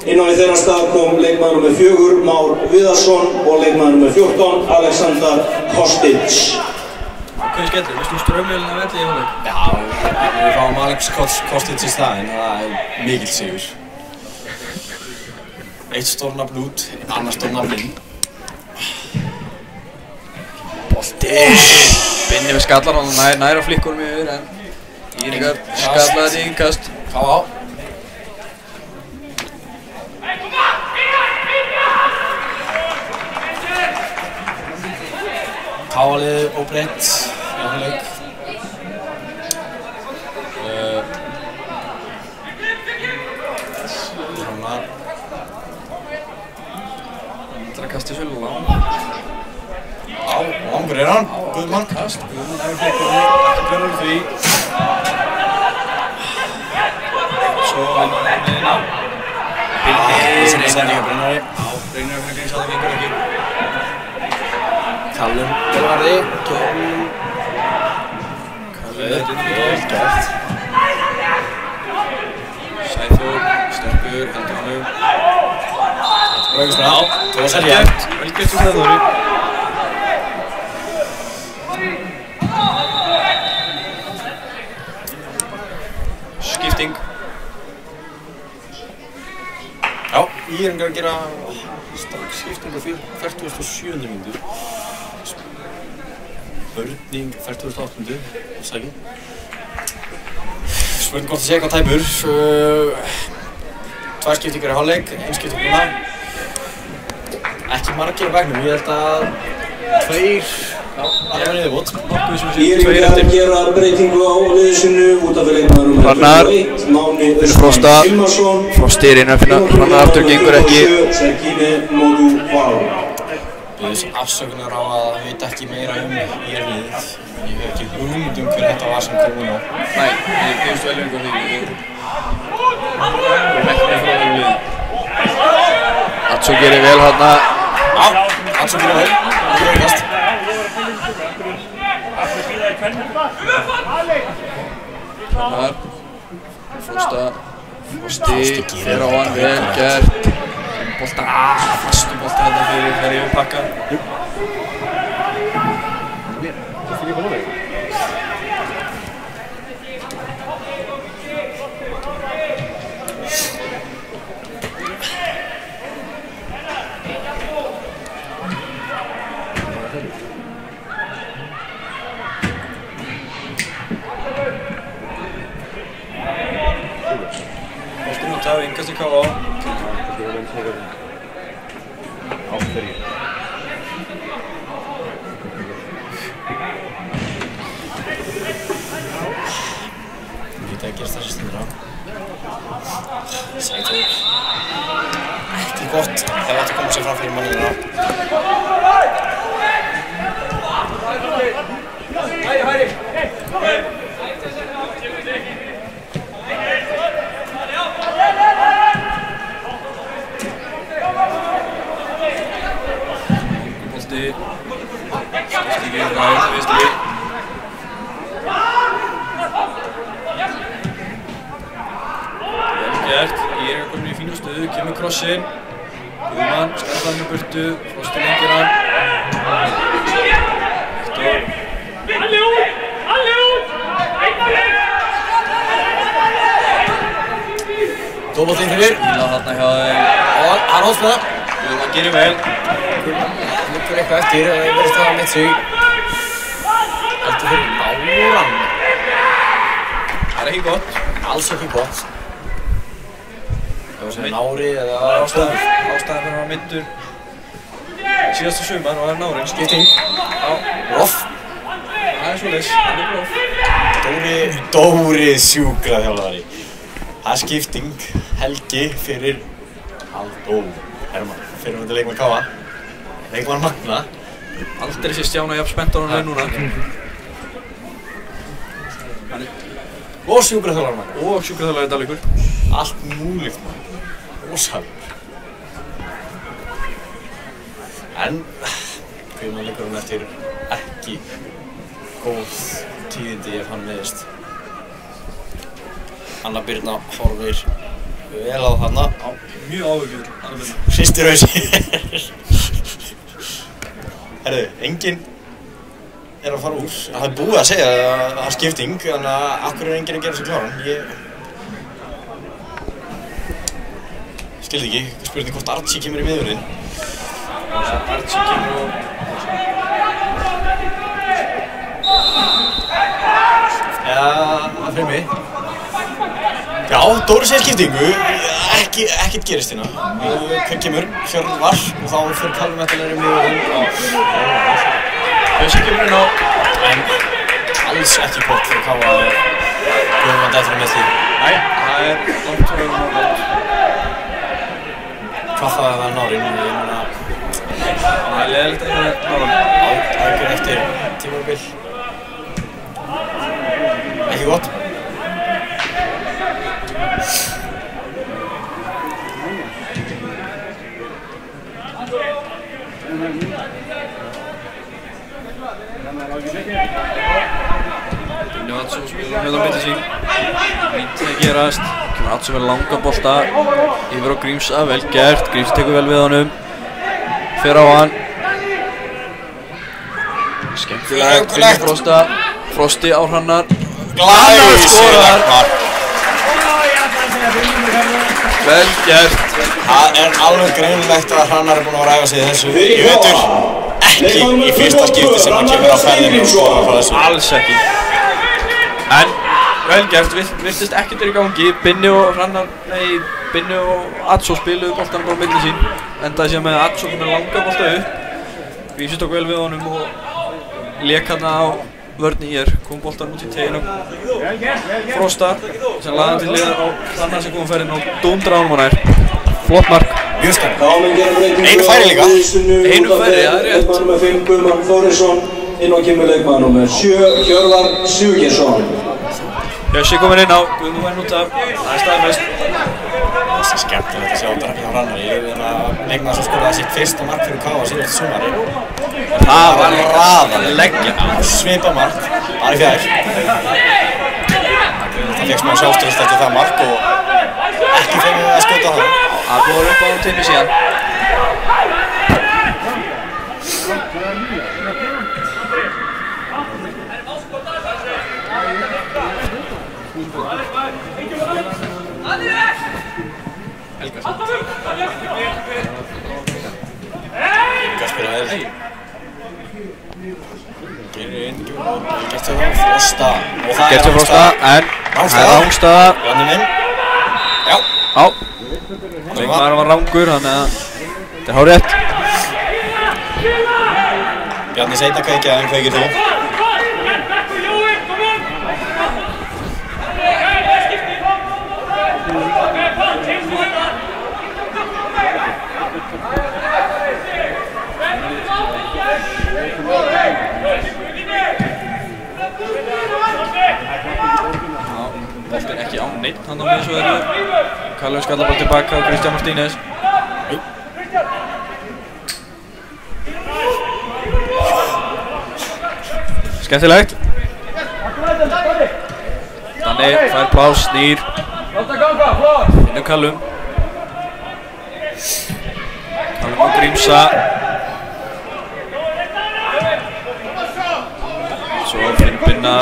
Innan við þeirra stað kom leikmann nr. 4 Már Viðarsson og leikmann nr. 14 Alexander Kostic. Hvað skellur? Vistu Strömvélina velli í hálfleik? já, við fáum Alex Kostic í staðinn, það er mikill sigur. Eitt stórnafn út, annar stórnafn inn. Bolti! Binni með skallar, hann nær á flikkunum yfir en Íringar skallaði í innkast. Káa. Káa-liðið óbreytt í hálfleik. Það er að kasta þessu lang. Já, langur er hann. Guðmann. Kast, Guðmann nær á flikkunum, ekki björnur því. Svo miðina. Binni sendinga Brynjari. Já, Brynjar fyrir Grímsa, það gengur ekki. Callum Björnvarði. Vel gert. Sæþór, sterkur, heldur honum. Rauðsbrá. Það var Vel selja. gert fyrir Sæþóri. Skipting. Já, Íringar gera strax skiptingu fyrir 47. mínútu. Spurning 48. Sæki. Spurning hvort það sé eitthvað tæpur. Tvær skiptingar í hálfleik, ein skipting núna. Ekki margir á bekknum, ég held að tveir alveg niðurbót. Íringar gera breytingu á liðsinu út af leikmann nr. 21 Máni Frosta. Hilmarsson. Frosti er inn að finna, Hrannar aftur gengur ekki. Sergine Moduval. Biðjum afsökunar á að vita ekki meira írinliðið. Ég hef ekki hugmynd hver þetta var sem kom inn á. Nei, við gefumst vel lengur því. Við erum ekki með frá þeim liðin. Atso gerir vel þarna. Já, Atso gerir vel. Það er kast. Hrannar. Frosti fer á hann, vel gert. Bolta, fastum bolta þarna fyrir yfir pakka. Boltin út af, innkast í Káa. Geta að gerast þessi stundra. Sæþór. Ekki gott. Það átti að koma sér fram fyrir mannina. Bolti. Skipti gerir hægt, vinstri. Vel gert, Íringar komin í fína stöðu, kemur krossinn. Guðmann, skarpar hann í burtu, Frosti lengir hann. Viktor. Dóboltinn fyrir. Íla þarna hjá þeim. Og hann hóðspeða. Guðmann gerir vel. Liggur eitthvað eftir, það verðist að hafa mitt sig. Heldur fyrir Máran. er ekki gott. Alls ekki gott. Það var sem nári eða Ástæðan fyrir að vera myndur síðasta sumar og það er nárinn. skipting. Roff. Það er svoleiðis, hann er Roff. Dóri sjúkraþjálfari. Það er skipting. Helgi fyrir Haldó Hermann. Fyrirhundi leikmann Káa. Leikmann Magna. Aldrei sé Stjána jafn spennt á hann núna. Og sjúkraþjálfari Magna. Og sjúkraþjálfari Dalvíkur. Allt múlíkt maður. Rósalur. En kvinnaleikurinn eftir ekki góð tíðindi ef hann meiðist. Anna Birna horfir vel á þarna. Mjög áhugjur, Anna Birna. Hristir hausinn. Herðu, enginn er að fara úr. Það er búið að segja að það er skipting, þannig að akkur er enginn að gera sig kláran. Ég skildi ekki, spurning hvort Archie kemur í miðvörðinn. Archie kemur og... Já, það fyrir mig. Já, Dóri segir skiptingu. Ekkert gerist hérna. Hvern kemur? Hjörvar og þá fyrir Kalli Mettilegri miðvörðinn. Bjössi kemur inn á... En alls ekki gott fyrir Káa að Guðmann dættur með því. Nei, það er langt og öðrum og gott. Hvað það er nárinn? Ég meina... Það er leiðilegt að eiga náran. Ákveð eftir tímabil. Ekki gott. Binni Atsson spilur hérna á milli sín. Lítið að gerast. Kemur Atsson með langa bolta yfir á Grímsa, vel gert. Grímsa tekur vel við honum. Fer á hann. Skemmtilega, Binni Frosti á Hrannar. Skorar! Vel gert. Það er alveg greinilegt að Hrannar er búinn að ræfa sig í þessu í vetur. Ekki í fyrsta skipti sem hann kemur á ferðinni og skorar frá þessu. Alls ekki. En vel gert, virtist ekkert í gangi. Binni og Atsson spiluðu boltanum bara á milli sín. Endaði síðan með Atsson með langa bolta upp. Grímsi tók vel við honum og lék hann á vörn í kom boltan út í teginu Frosta sem laði hann til liðar á Hrannar sem kom að ferðin og dúndra honum hann flott mark. Mjög spennt. Einu færi líka. Einu færi, það er rétt. Leikmaður nr. 5 Guðmann Þórisson, inn á kemur leikmaður nr. 7 Hjörvar Sigurgeirsson. Bjössi kominn inn á, Guðmann væri út af, það er staðfest. Það er skemmtilegt að sjá þetta hjá Hrannar. Ég veit að leikmaður sem skoraði sitt fyrsta mark fyrir Káa síðasta sumari. Það var raðan leggja. Svipa mark, bara í fjær. Það fekk smá sjálfstraust eftir það mark og ekki fengið að skjóta á það. Það búið upp á teimi síðan. Helga spila vel. Gerir inn, gert hjá það, Frosta. Og það Gert hjá Frosta, en það er Rángstaða. Bjarni minn. Já. Já. Leikmaður var rangur, þannig að þetta er hárrétt. Bjarni seint að kveikja, en kveikir þú. Boltinn ekki á neitt hann á miðsvæðinu. Kallur skallar bara tilbaka á Kristján Martínez. Skemmtilegt. Þannig fær plás, snýr. Finnur Kallum. Kallum og Grímsa. Svo finnur Binna.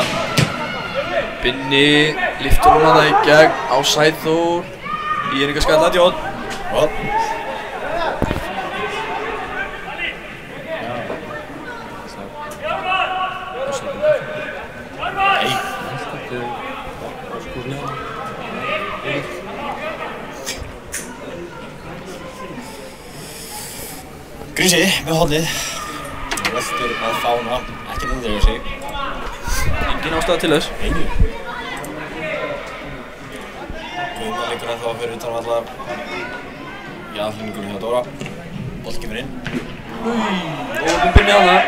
Binni lyftur hún hana í gegn á Sæþór. Íringa skalla Jón. Grímsi með hornið. Veltur að fána, ekki nýðir sig. Engin ástæða til þess. Einu. Guðmann leikur ennþá fyrir utan allar í aðhlýningunum hjá Dóra. Bolt kemur inn. Og Binni á það.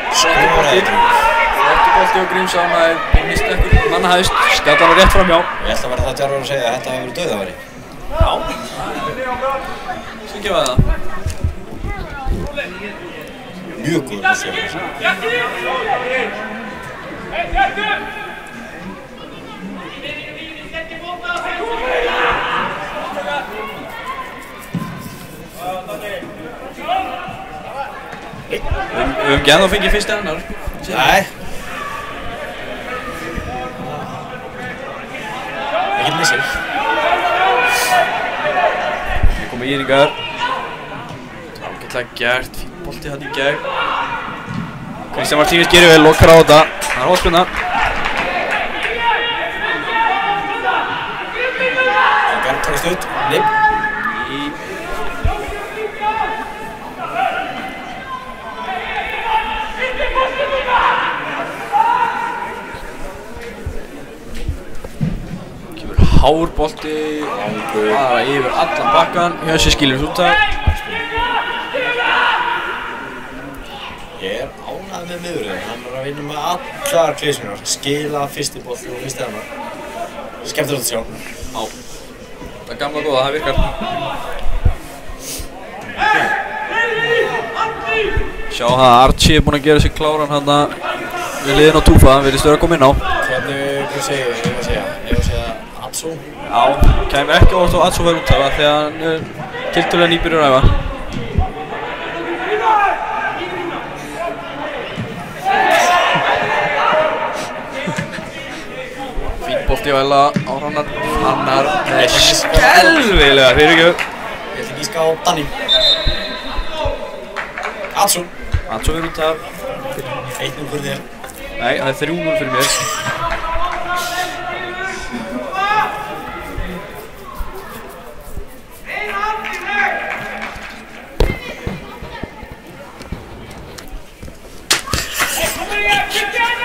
Flottur bolti og Gríms ánægir. Binni stekkur manna hæst. Skatar hann rétt framhjá. Ég ætla að vera það djarfur að segja að þetta hafi verið dauðafæri. Já. Svo gefa það. Mjög góður bolti. Við höfum ekki ennþá fengið fyrst annar. Nei. Ekkert missir. Við komum í íringar. Ágætlega gert, fín bolti hann í gegn. Kristján Martínez gerir vel, lokar á þetta. Það er hóspinna. Engar tókast út. Nipp. Hár bolti, bara yfir allan bakkan, Hjössi skilur út það. Ég er ánægður með miðurinn, hann er að vinna með allar klísunar, skila fyrsti bolti og fyrsti annar. Skemmtilegt að sjá. Já, það er gamla góða, það virkar. Sjá það, Archie er búinn að gera sig kláran hérna við liðin á Túfa, hann virðist vera að koma inn á. Hvernig, hvað segir ég að segja? Ég að segja Atsu? Já, kemur ekki óvart á Atsu verið út af það þegar hann er tiltölulega nýbyrjur að æfa. Fín bolti væla á Hrannar. Hrannar með skelvilega fyrirgjöf. Ég ætla ekki ská Danny. Atsu. Atsu verið út af. 1-0 fyrir þér. Nei, það er 3-0 fyrir mér.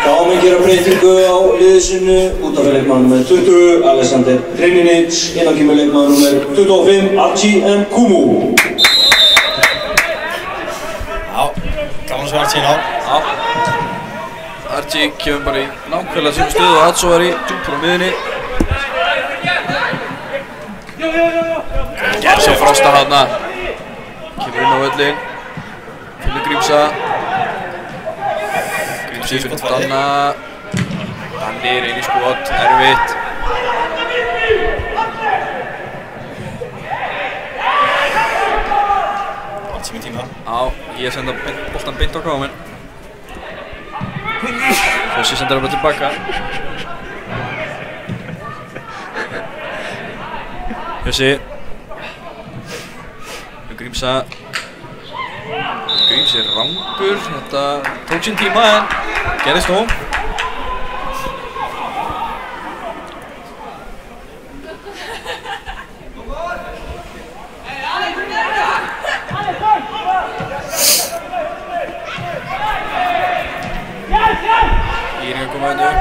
KM gera breytingu á liðsinu út af leikmann nr. 20, Alexander Hreninic, innan kemur leikmann nr. 25, Archie M. Kumu. Já, gaman að sjá Archie ná. Já. Archie kemur bara í nákvæmlega sömu stöðu og Atsu var í djúpur á miðunni. Gerð svo Frosta hana. Kemur inn á völlin. Finnur Grímsa. Grímsi fyrir Danna. Danni er inn í skot, erfitt. Archie með tíma. Já, ég senda boltan beint á KM. Hjössi sendar hann bara tilbaka. Hjössi. Grímsa. Grímsi er rangur. Þetta tók sín tíma en gerðist nú. Íringar koma hérna upp.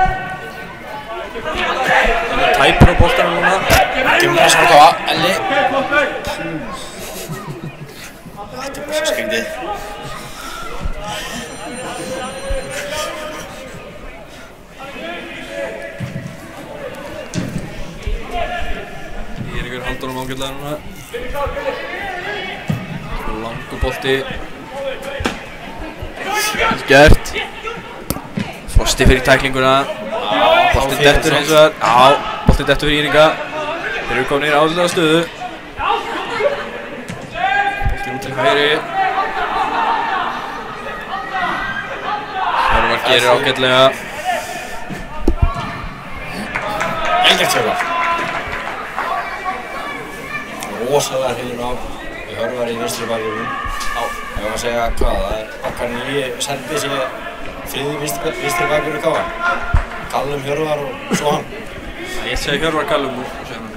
Það er tæpur á boltanum núna. Kemur pressa á Káa, Elli. Þetta er bara svo skrítið. Íringar haldur honum ágætlega núna. Langur bolti. Vel gert. Frosti fyrir tæklinguna. Boltinn dettur eins og það. Já, boltinn dettur fyrir Íringa. Þeir eru komin í áðurlega stöðu. Boltinn út til hægri. Hjörvar gerir ágætlega. Vel gert Hjörvar. Rosalega hrifinn af Hjörvar í vinstri bakvörðunum. Ég var að segja hvað, það er bakkarinn í Selby sem er þriði vinstri bakvörður Káa. Callum, Hjörvar og svo hann. Ég segi Hjörvar Callum og svo hann.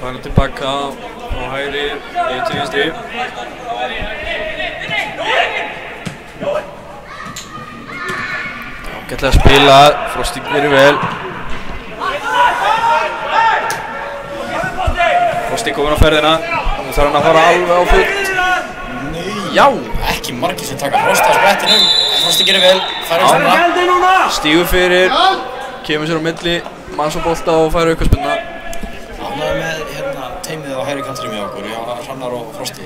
Færa tilbaka á hægri, yfir til vinstri. Ágætlega spilað, Frosti gerir vel. Frosti komin á ferðina, nú þarf hann að fara alveg á fullt. Nei, Já! ekki margir sem taka Frosti á sprettinum. Frosti gerir vel, færir svona. Stígur fyrir, kemur sér á milli, manns og bolta og færa aukaspyrna. Ánægður með teimið á hægri kantinum hjá okkur, já, Hrannar og Frosti.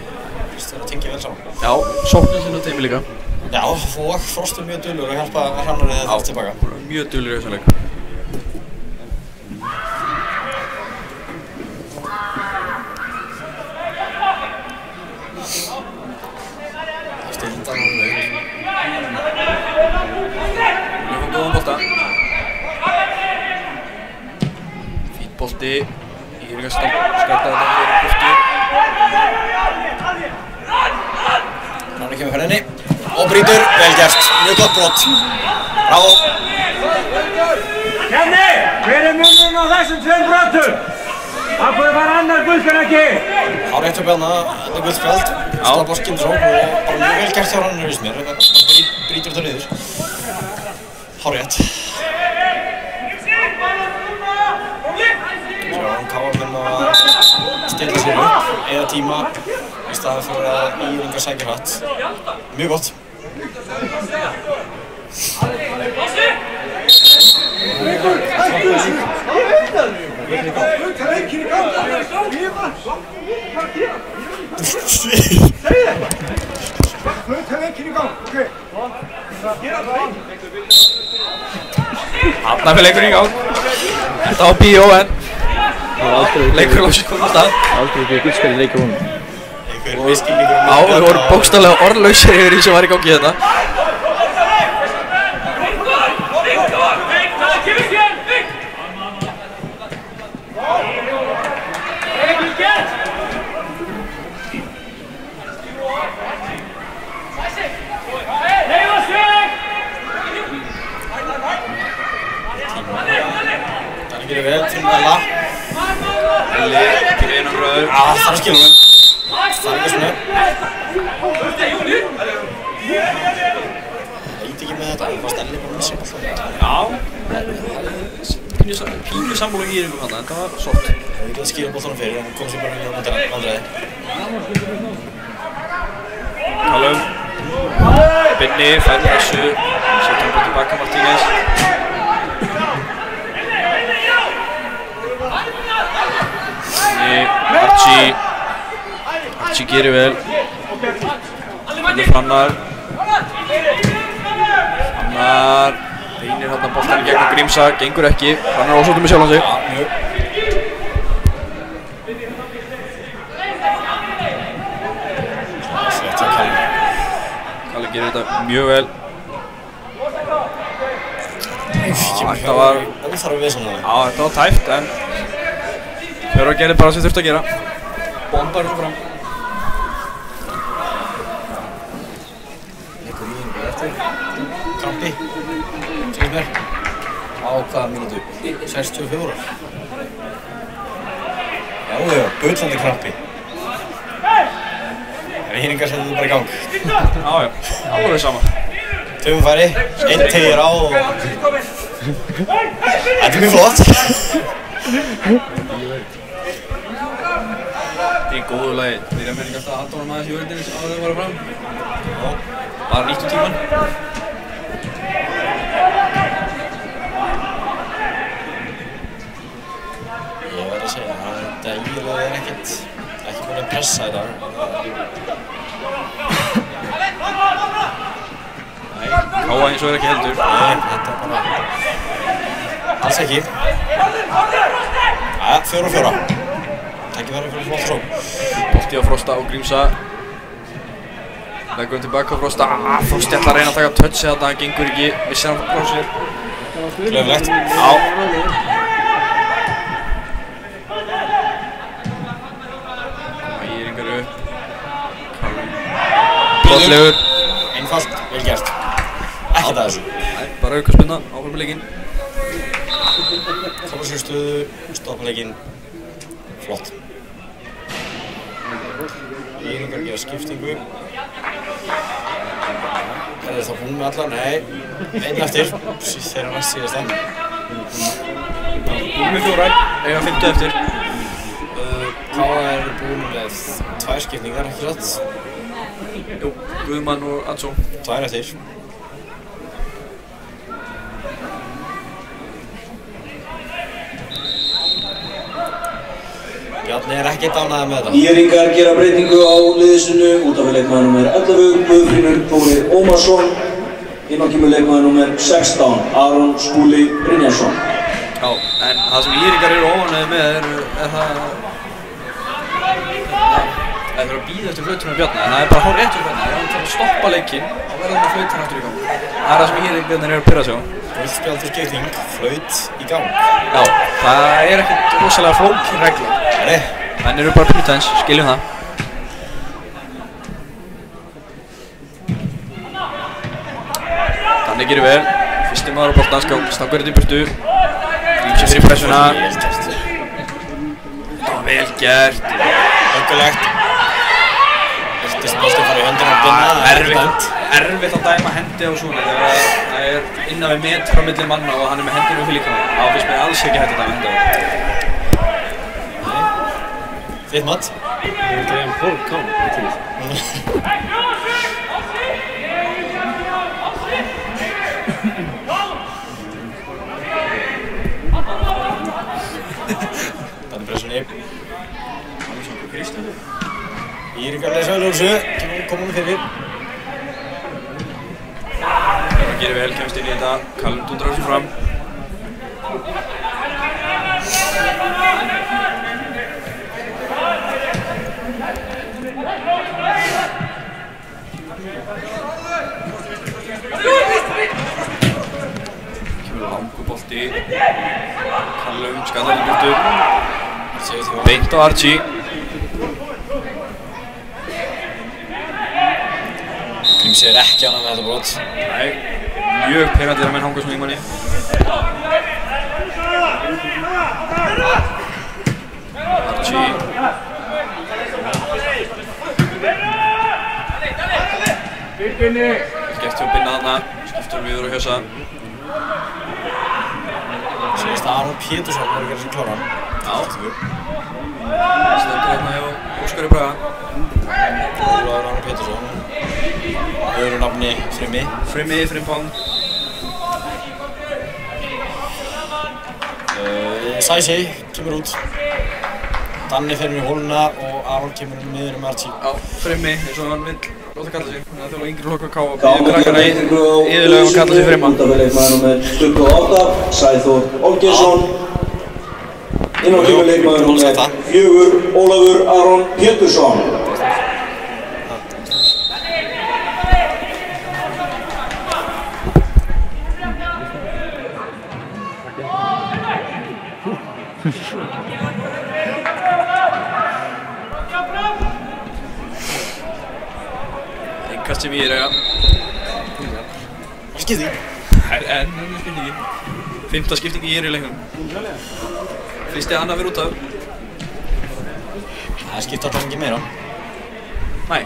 Það tengja vel saman. Já, sóknin sinna teimi líka. Já, og Frosti mjög duglur og hjálpa Hrannar eða það tilbaka. Mjög duglegur í þessum leik. Stildan og leik. Við fáum góðan bolta. Fín bolti. Íringar skarta þetta fyrir Frosti. Hrannar kemur ferðinni og brýtur, vel gert, mjög gott brot. Bravo! Kjarni, hver munurinn á þessum tveim brotum? Af hverju var annar gult en ekki? Hárrétt hjá Bjarna, þetta er guldspjald, slapp á skyndisókn og bara mjög vel gert hjá Hrannar finnst mér. Þetta brýtur þetta niður. Hárrétt. Svo hann káar menn að stilla sér upp, eða tíma í staðan fyrir að Íringar sækja hratt. Mjög gott. Þarna fyrir leikurinn í gang. Þetta á bíó en leikurinn lóksins komið á stað. Aldrei ekki guldspjald í leik hjá honum. Einhver misskilningur. Já, við vorum bókstaflega orðlausir yfir því sem var í gangi þetta. Þannig gerir vel til Mella. Elli, fyrir einum röður. Já, það er skilunum. Það er ekki svona. Leit ekki með þetta, það var Stelli bara að missa alltaf. Já, pínu sammála í Íringum þarna, þetta var svolít. Það er ekki að skýra boltanum fyrir, en kom sér bara mjög vandræði. Callum. Binni, fær þessu. Setjum hann bara tilbaka Martínez. Archie gerir vel. Þannig Hrannar. Hrannar reynir þarna boltan í gegnum Grímsa, gengur ekki. Hrannar ósáttur með sjálfan sig. Já, mjög. Svett hjá Callum. Callum gerir þetta mjög vel. Þetta var óþarfi við svona. Já, þetta var tæft en Hjörvar gerði bara sem þurfti að gera. Bombar þessu fram. Leikur Íringur eftir. Krampi. Segir mér. Á hvaða mínútu? 64. Já, bullandi krampi. Íringar setja þetta bara í gang. Já, alveg sama. Töfumfæri, einn tegir á og... Þetta er mjög flott. Þetta er í góðu lagi. Þeir menninga alltaf aðdóna maður í völdinni sem áður að fara fram. Já, bara nýttu tíman. Ég verð að segja að þetta ílega er ekki búin að pressa í dag. Nei, Káa eins og er ekki heldur. Nei, þetta er bara... Alls ekki. Jæja, 4-4. Tækifæri fyrir flott sókn. Bolti á Frosta og Grímsa. Leggur hann tilbaka á Frosta. Frosti ætlar að reyna að taka touchi þarna, það gengur ekki. Missir hann frá sér. Gleðilegt. Já. Íringar upp. Brottlegur. Einfalt, vel gert. Ekki það þessu. Nei, bara aukaspinna, áfram með leikinn. Koma sér stöðu, stoppa leikinn. Flott. Írungar gera skiptingu. Er það búin með alla? Nei. Einn eftir. Þeirra næst síðasta. Búin með 4, eiga 5 eftir. Káa búin með 2 skiptingar, ekki satt? Jú, Guðmann og Atsó. 2 eftir. Bjarni ekkert ánægður með þetta. Írungar gera breytingu á liðsinu út af leikmaður nr. 11, Guðfinnur Þórir Ómarsson. Inn á kemur leikmaður nr. 16, Aron Skúli Brynjarsson. Já, en það sem Írungar eru óánægðir með er það að þeir eru að bíða eftir flautunum af Bjarna, en það er bara hár rétt fyrir Bjarna. Ef hann þarf að stoppa leikinn, þá verður hann með flautunum aftur í gang. Það er það sem Írungarnir eru að pyrra sig á. Vilt spjald fyrir skipting, flaut í gang. Já, það er ekkert rosalega flókin regla. Nei. Menn eru bara pynntans, skiljum það. Þannig gerir vel. Fyrsti maður á boltan, stangur þetta í burtu. Grímur sér fyrir pressuna. Það var vel gert. Öggulegt. Virtist boltinn fara í höndina á Binna. Erfitt að dæma hendi á svona þegar það er innan við metr á milli manna og hann er með hendinu fyrir líkamann. Það finnst mér alls ekki hægt að dæma hendi á. Þitt mat? Ég vil að hann Káa í tíð. Þannig pressunni. Írungar leysa vel úr þessu. Koma honum fyrir. Það gerir vel, kemst inn í þetta. Callum dundrar sig fram. Kemur langur bolti. Callum skallar í burtu. Beint á Archie. Grímsi ekki ánægður með þetta brot. Nei, mjög pirrandi þegar menn hanga svona í manni. Archie. Skeftur að binna þarna, skeftur viður og Hjösa. Sést að Aron Pétursson var að gera sig kláran. Já. Stendur hérna hjá Óskari Braga. Ólafur Aron Pétursson. Öðru nafni Frimmi. Frimpong. Sæsi kemur út. Danni fer í hóluna og Aron kemur niður með Archie. Já, Frimmi, eins og hann vill láta kalla sig. Þannig að þau var yngri hlokk að Káa býðum krakkana yfirlega að kalla sig Frimma. Út af leikmaður nr. 28, Sæþór Olgeirsson. Inn á kemur leikmaður nr. 4, Ólafur Aron Pétursson. Innkast sem ég eiga. Skipting. Enn skiptingi. 5. skiptingi í leiknum. Fyrsti hann að vera út af. Það skipta alltaf ekki meira. Nei.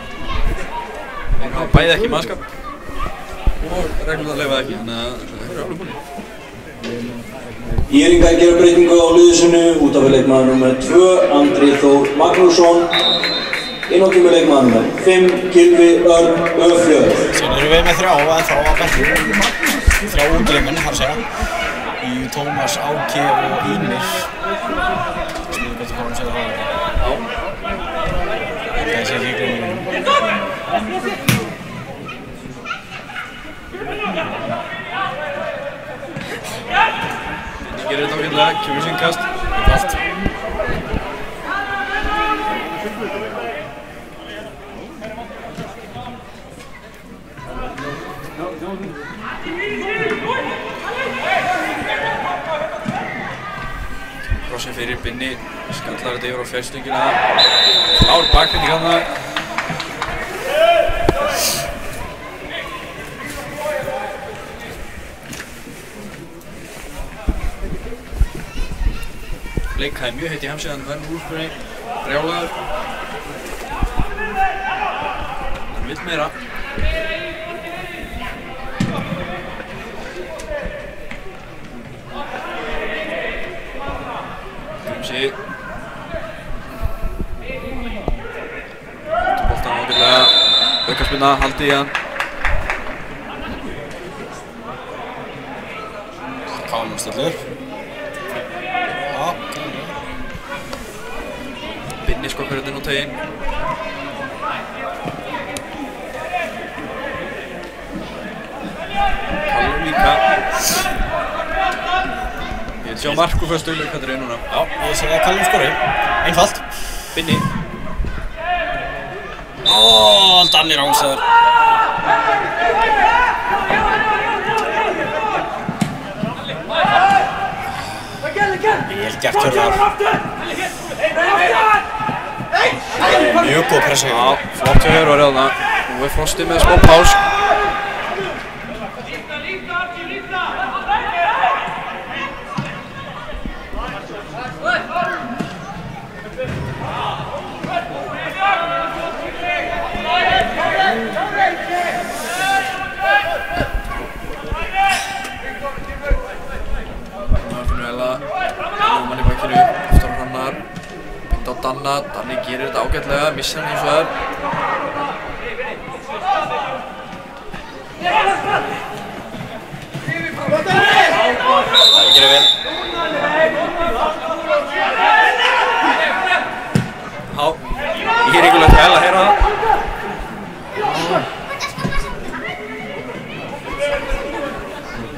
Þeir hafa bæði ekki mannskap og reglulega leyfa ekki, þannig að það er alveg búin. Írungar gera breytingu á liðsinu út af leikmaður nr. 2, Andri Þór Magnússon. Inn á kemur leikmaður nr. 5, Gylfi Örn Öfjörð. Síðan erum við með 3 en þá að bekknum. 3 útileikmenn, þar að segja. Í Tómas, Áki og Ýmir. Sem við betur komum að segja það. Já. Það sé ekki grunum. Ég gerir þetta ágætlega, kemur sín kast. Allt. Krossin fyrir Binni, skallar þetta yfir á fjærstungina. Klár bakgrinn í ganna. Bleik, það er mjög heitt í hamsi, þannig að verður úrsprunni brjálaður. Vill meira. Grímsi. Boltan ágætlega. Aukaspinna, haldi í hann. Káman stillur. Já. Binni skokkar hérna inn á teginn. Kallur líka. Ég vil sjá marku fyrst auðvitað núna. Já, ég segi að Kallum skori. Einfalt. Binni. Danni rángsaður. Vel gert Hjörvar. Mjög góð pressa. Já, flott hjá Hjörvar hérna. Nú Frosti með smá pás. Danni gerir þetta ágætlega, missar hann eins og það. Það gerir vel. Já, ég er ykkurlega vel að heyra það.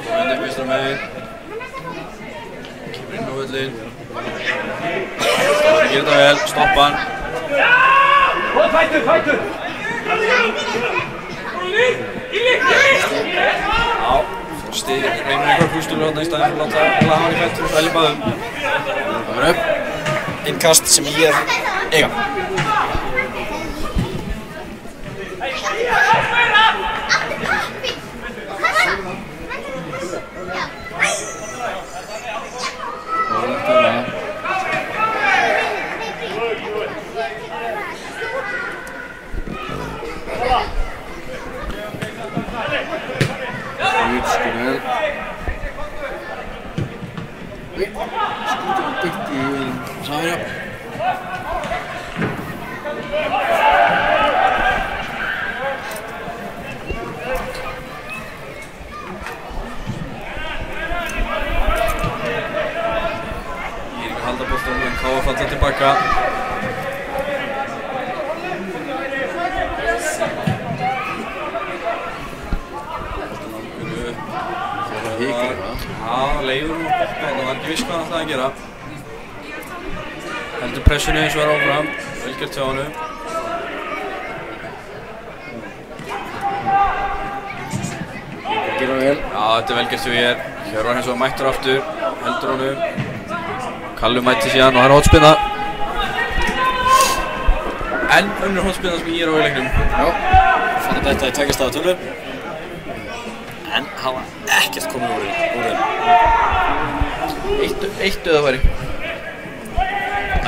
Komið upp vinstra megin. Kemur inn á völlinn. Það gerir þetta vel, stoppa hann. Já, Frosti reynir einhver pústur þarna í staðinn fyrir að láta hann í felt fyrir að lipa um. Það verður upp. Innkast sem ég er eiga. Káa falla tilbaka. Já, leiður nú bótt og það var ekki viss hvað hann ætlaði að gera. Heldur pressunni eins og er áfram. Vel gert hjá honum. Gera vel. Já, þetta er vel gert hjá ég. Hjörvar hins og mættur aftur. Heldur honum. Kallum mætti síðan og það er hotspinna. Enn önnur hotspinna sem ég er á í leiknum. Já, fann þetta í tveggjastafa tölu. En hafa ekkert komið úr þeim. Eitt döðafæri.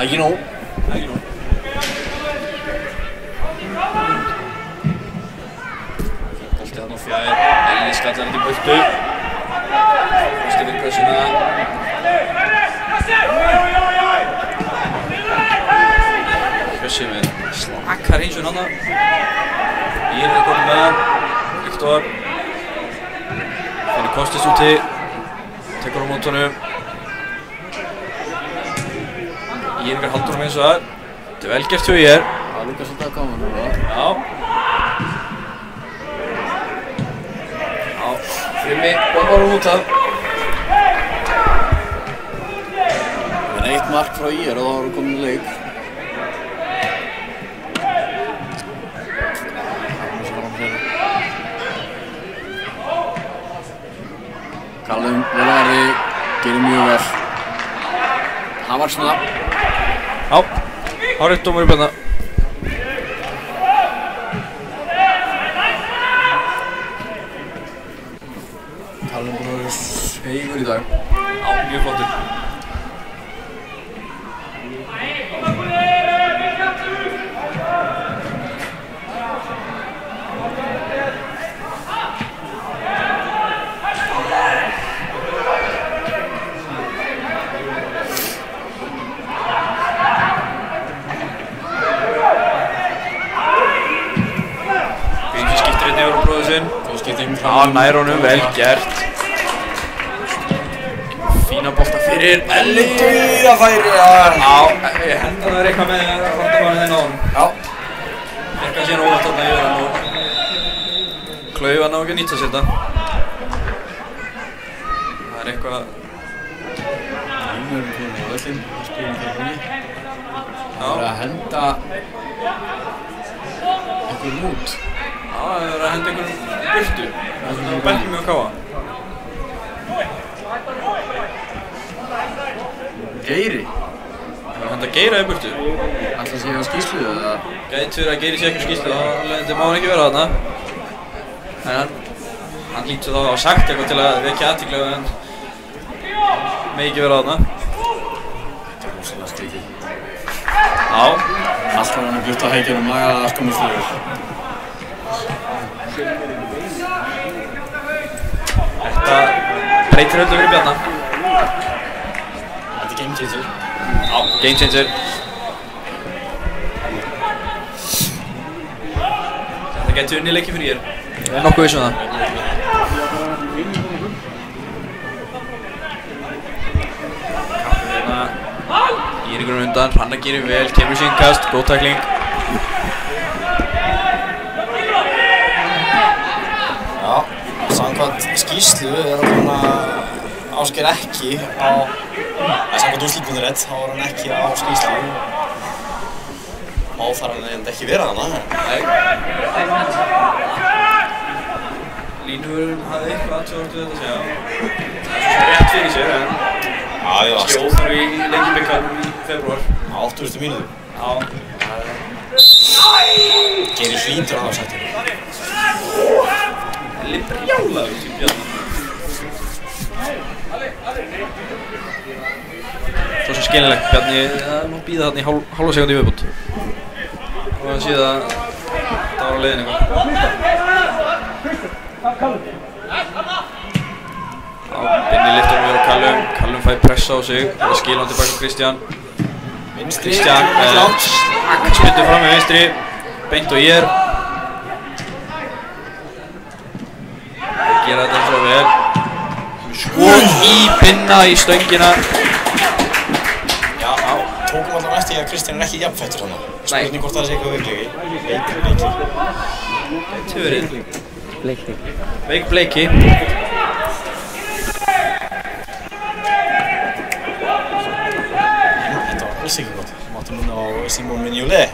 Ekki nóg. Ekki nóg. Bolti þarna á fjær. Elli skallar þetta í burtu. Frosti fyrir pressuna. Hjössi með slakar eins og annar. Ég er komið með hann. Viktor. Finnur Kostis úti. Tekur á mót honum. Ég er haldur honum eins og það. Þetta er vel gert hjá ég. Það lúkar svolítið að koma núna. Já. Já, Frimmi bombar hún út af. Það er eitt mark frá IR og þá erum við komin í leik. Kallum, velvarði, gerir mjög vel. Hann var svona. Já, hárið dómur í bönna. Kallum búinn að vera seigur í dag. Já, mjög flottur. nær honum, vel gert. Fína bolta fyrir Elli. Dauðafæri. Ég held að það eitthvað með framtamann þennan á honum. Já. Eitthvað síðan óvænt þarna yfir hann og Klaufa ná ekki að nýta sér þetta. Það eitthvað... Einhverjum komið á völlinn, spilum fyrir húnni. Já. Það að henda einhverjum út. Já, það að henda einhverjum í burtu. Það er bættum mjög að káa. Geiri. Það að henda Geira í burtu. Alltaf sé á skýrslu eða? Gæti verið að Geiri sé ekki á skýrslu, þá má hann ekki vera þarna. En hann hlýtur þá að sagt eitthvað til að vekja athygli en megi ekki vera þarna. Þetta rosalega skrítið. Já. Alltaf hann björt á hækjum og magaða skammuslegur. Þetta breytir öllu fyrir Bjarna. Þetta er game changer. Já, game changer. Þetta gæti unnið leikinn fyrir ég. Ég er nokkuð viss það. Kappið hérna. Íringurinn undan, Hrannar gerir vel, kemur í innkast, góð tækling. Já, samkvæmt skýrslu er hann Ásgeir ekki á... Samkvæmt úrslit.net, þá var hann ekki á skýrslu. Má þarf hann ekki vera þarna. Nei. Línuvörðurinn hafði eitthvað aðtjóðast við þetta að segja. Það er svo rétt fyrir sér en skjóður í Lengjubikkarum í febrúar. Á 80. mínútu. Já. Gerir hlýtur að hafa sagt hérna. Elli brjálaður til Bjarna. Svo sem skiljanlegt Bjarni, það má bíða þarna í hálfa sekúndu í viðbót. Og hann sé það var á leiðin eitthvað. Já, Binni lyftir mér á Callum fær pressa á sig, það er skil hann tilbaka Kristján. Kristján spyndur fram með vinstri, beint og ég gera þetta svo vel. Skot í Binna í stöngina. Já, tókum alltaf næst í að Kristján er ekki jafnfættur þarna. Spurning hvort það sé eitthvað veikleiki. Gæti verið. Veik bleiki. Þetta var alls ekki gott. Máttu minna á Simon Mignolet.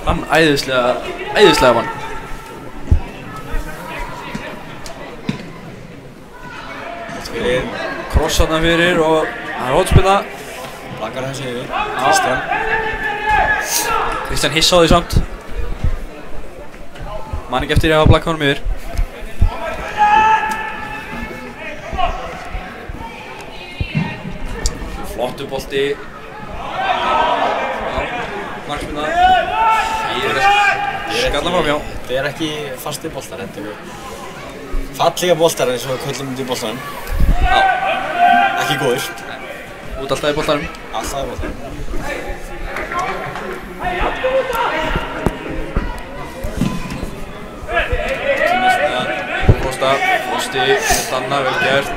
Hann æðislega mann. Kross þarna fyrir og það er hótspinna. Langar þessu yfir. Kristján. Kristján hissa á því samt. Man ekki eftir ég að blakka honum yfir. Flottu bolti. Markspinna. Skallar fram, já. Þetta er ekki fasti boltar, þetta eru fallega boltar eins og við köllum út í boltanum. Já. Ekki góður. Út alltaf í boltanum. Alltaf í boltanum. Frosti, Danna, vel gert.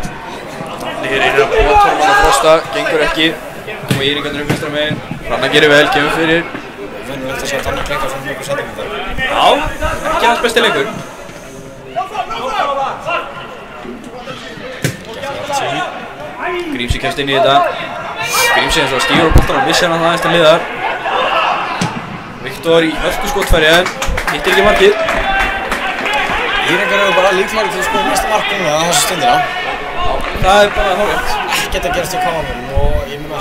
Danni reynir að búa tórmann á Frosta, gengur ekki. Og Íringarnir upp vinstra megin. Hrannar gerir vel, kemur fyrir. Vennum eftir að sjá Danna klekka svona mjög setjum þetta. Já, ekki hans besti leikur. Grímsi kemst inn í þetta. Grímsi eins og stígur á boltanum og missir hann aðeins til hliðar. Viktor í hörku skotfæri en hittir ekki markið. Íringar eru bara líklegir til að skoða næsta mark núna á þessu stundina. Það er bara hárrétt. Ekkert að gerast hjá KM og ég meina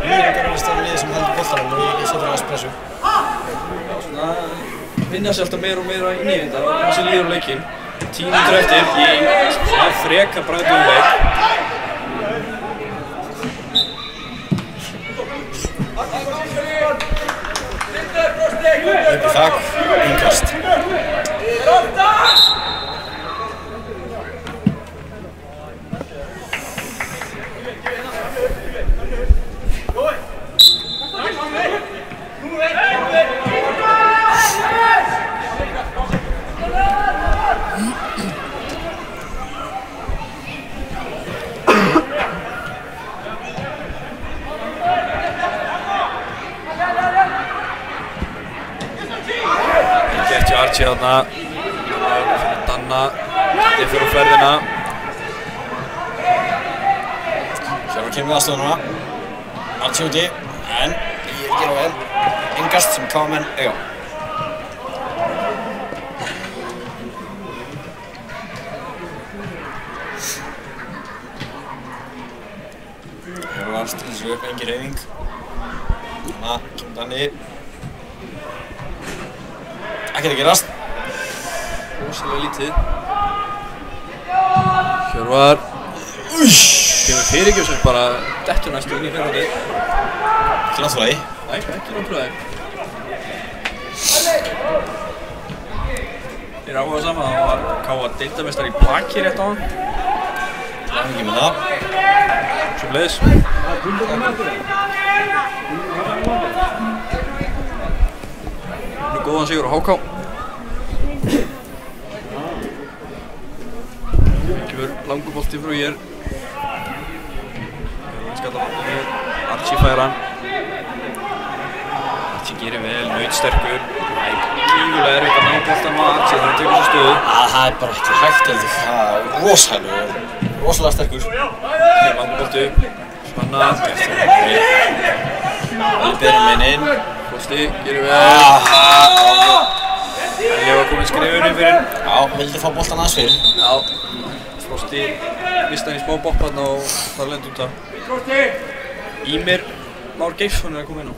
Íringar eru stærri liði sem heldur boltanum og ég setur að pressu. Svona vinna sér alltaf meira og meira inn í þetta og þessi líður á leikinn. 10 mínútur eftir í svona frekar bragðum leik. Upp í þak, innkast. Archie þarna. Danna. Þetta fyrir á ferðina. Hjálmar kemur við aðstofuna. Archie úti, en ég gera vel. Engast sem KM-menn eiga. Hjálmar stundum sig upp, engin hreyfing. Þannig kemur Danni. Ekkert að gerast. Rosalega lítið. Hjörvar. Kemur fyrirgjöf sem bara dettur næstu inn í fyrrhóttið. Ekki náttúrulega. Nei, ekki náttúrulega. Þeir áhuga saman að það var K.A. deildarmeistar í baki rétt á hann. Ekki með það. Sömuleiðis. Nú góðan sigur á HK. Kemur langur bolti frá hér. Archie fær hann. Archie gerir vel, nautsterkur. Gífurlega erfitt að ná boltan á Archie þegar hann tekur svo stöðu. Það er bara ekki hægt heldur. Það er rosalega sterkur. Hér langur bolti upp. Spanna. Alveg byrjum minn inn. Bolti, gerir vel. Ég var komin skrifunum fyrir. Já, vildi fá boltan aðeins fyrir. Já. Frosti mista hann í smá bopp þarna og það lendi út af. Ímir Már Geirsson að koma inn á.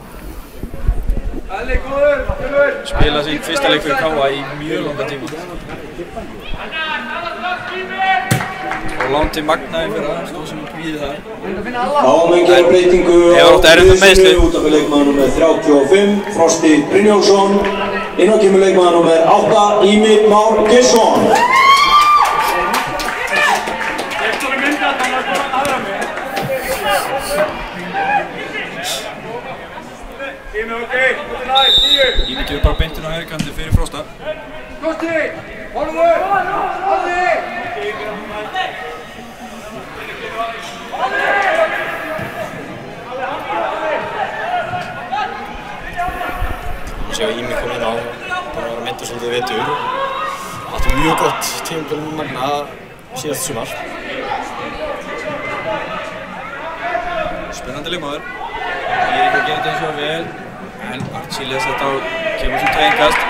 Spila sín fyrsta leik fyrir K.A. í mjög langa tíma. Og lán til Magnaði fyrir að stóð sem víði það. KM gera breytingu á liðsinu út af leikmaður nr. 35, Frosti Brynjólfsson. Inn á kemur leikmaður nr. 8, Ímir Már Geirsson. Ímir gefur bara beintinn á hægri fyrir Frosta. Kosti, horfðu! Við séum að Ími kom inn á, bara að vera meiddur svolítið vetur. Átti mjög gott tímabil með Magna síðast sumar. Spennandi leikmaður. Ég er ekki að gera þetta eins og vel. En Archie les þetta og kemur svo tæðingast.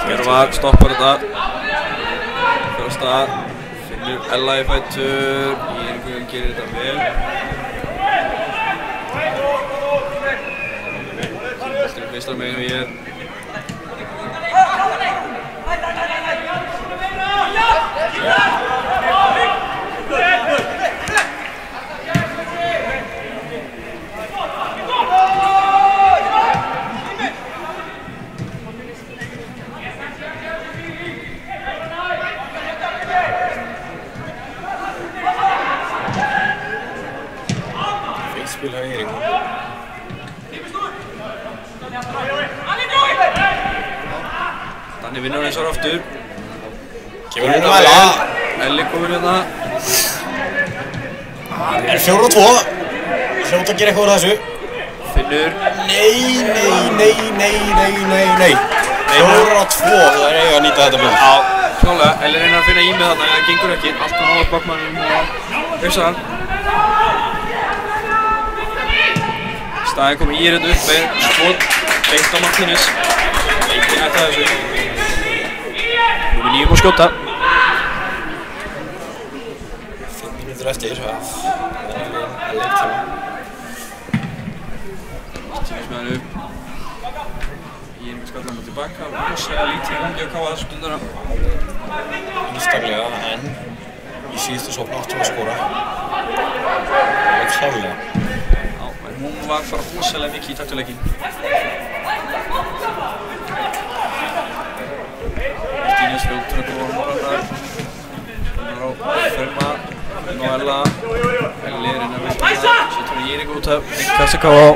Hjörvar stoppar þetta. Fyrir á stað. Finnur Ella í fætur. Íringur gerir þetta vel. Boltinn vinstra megin og ég er. Feitt spil hjá Eiríkur. Danni vinnur eins og aftur. Kemur hún að Ella. Elli komur hérna. Er 4-2. Hljóta að gera eitthvað úr þessu. Finnur. Nei. 4-2. Það er eiga að nýta þetta bil. Já, klálega. Elli reynir að finna Ími þarna, en það gengur ekki. Alltaf náður bakmannum og hrifsa hann. Staðinn kom Írind upp með skot beint á Martínez. Enginn hætti að þessu. Nú er 9 búinn að skjóta. 5 mínútur eftir af leiktíma. Martínez með hann upp. Írind skallar hann tilbaka. Rosalega lítið ungi að K.A. þessu stunduna. Einstaklega, en í síðustu sókn áttu að skora. Alveg klárlega. Hún var bara rosalega mikið í taktuleikinn. Martínez fljótur að góða morðar. Hún er á Ferma, hún á Ella. Elli er inn að velja. Setur hún Íring út af. Kassa K.A.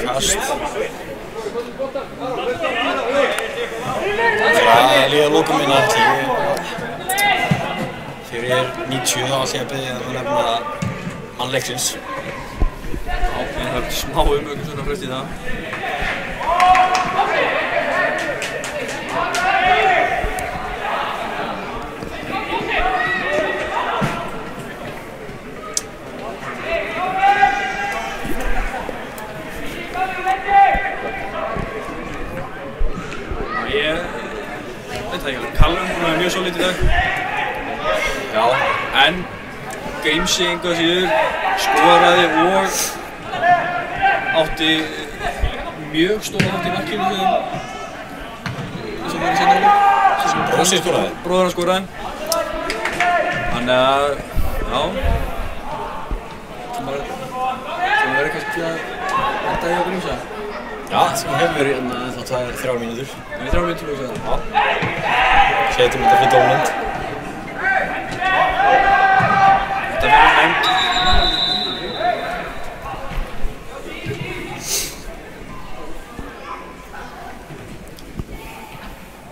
Kast. Það er líka að lokum minna fyrir 90 þá ætla ég að biðja að nefna mann leiksins. Já, það er smá umökunar frest í það. Callum er mjög solid í dag. Já, en Grímsi engu að síður skoraði og átti mjög stóra átt í markinu sem var í seinna hálfleik. Bróðir skoraði? Bróðir hann skoraði. Þannig að, já, sem verður kannski að þetta hjá Grímsa. Já, sem hefur verið þá 3 mínútur. Það er 3 mínútur og það. Já. Setjum þetta fyrir dómnefnd. Þetta verður nefnd.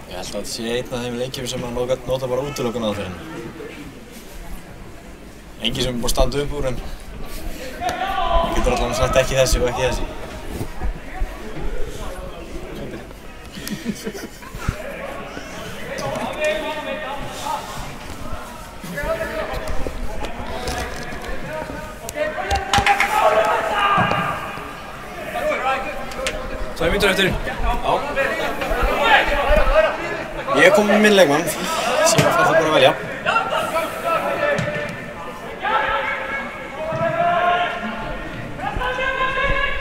Ég held að þetta sé einn af þeim leikjum sem að nota bara útilokun aðferðin. Engin sem er búinn að standa upp úr en ég getur allavega sagt ekki þessi og ekki þessi. Það er mínútur eftir. Já. Ég kom með minn leikmann, sem ég fær það bara að velja.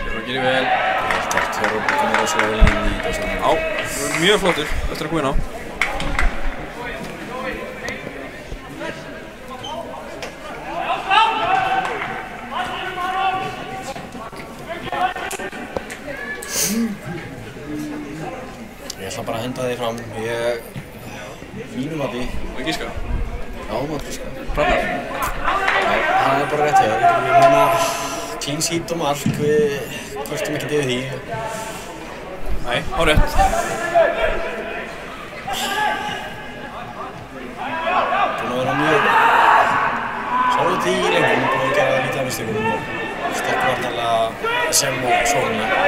Það gerir vel. Start, Þór komur svo vel inn í þessu. Já, það er mjög flottur eftir að koma inn á. Ég ætla bara að henda þig fram. Mínum að því. Það er gíska. Já, maður gíska. Hrafnar. Nei, það er bara rétt hjá þér. Ég meina, clean sheet og mark, við kvörtum ekkert yfir því. Nei, á rétt. Búinn að vera mjög svolítið í leiknum, búinn að gera lítið af mistökum og sterk varnarlega sem og sóknarlega.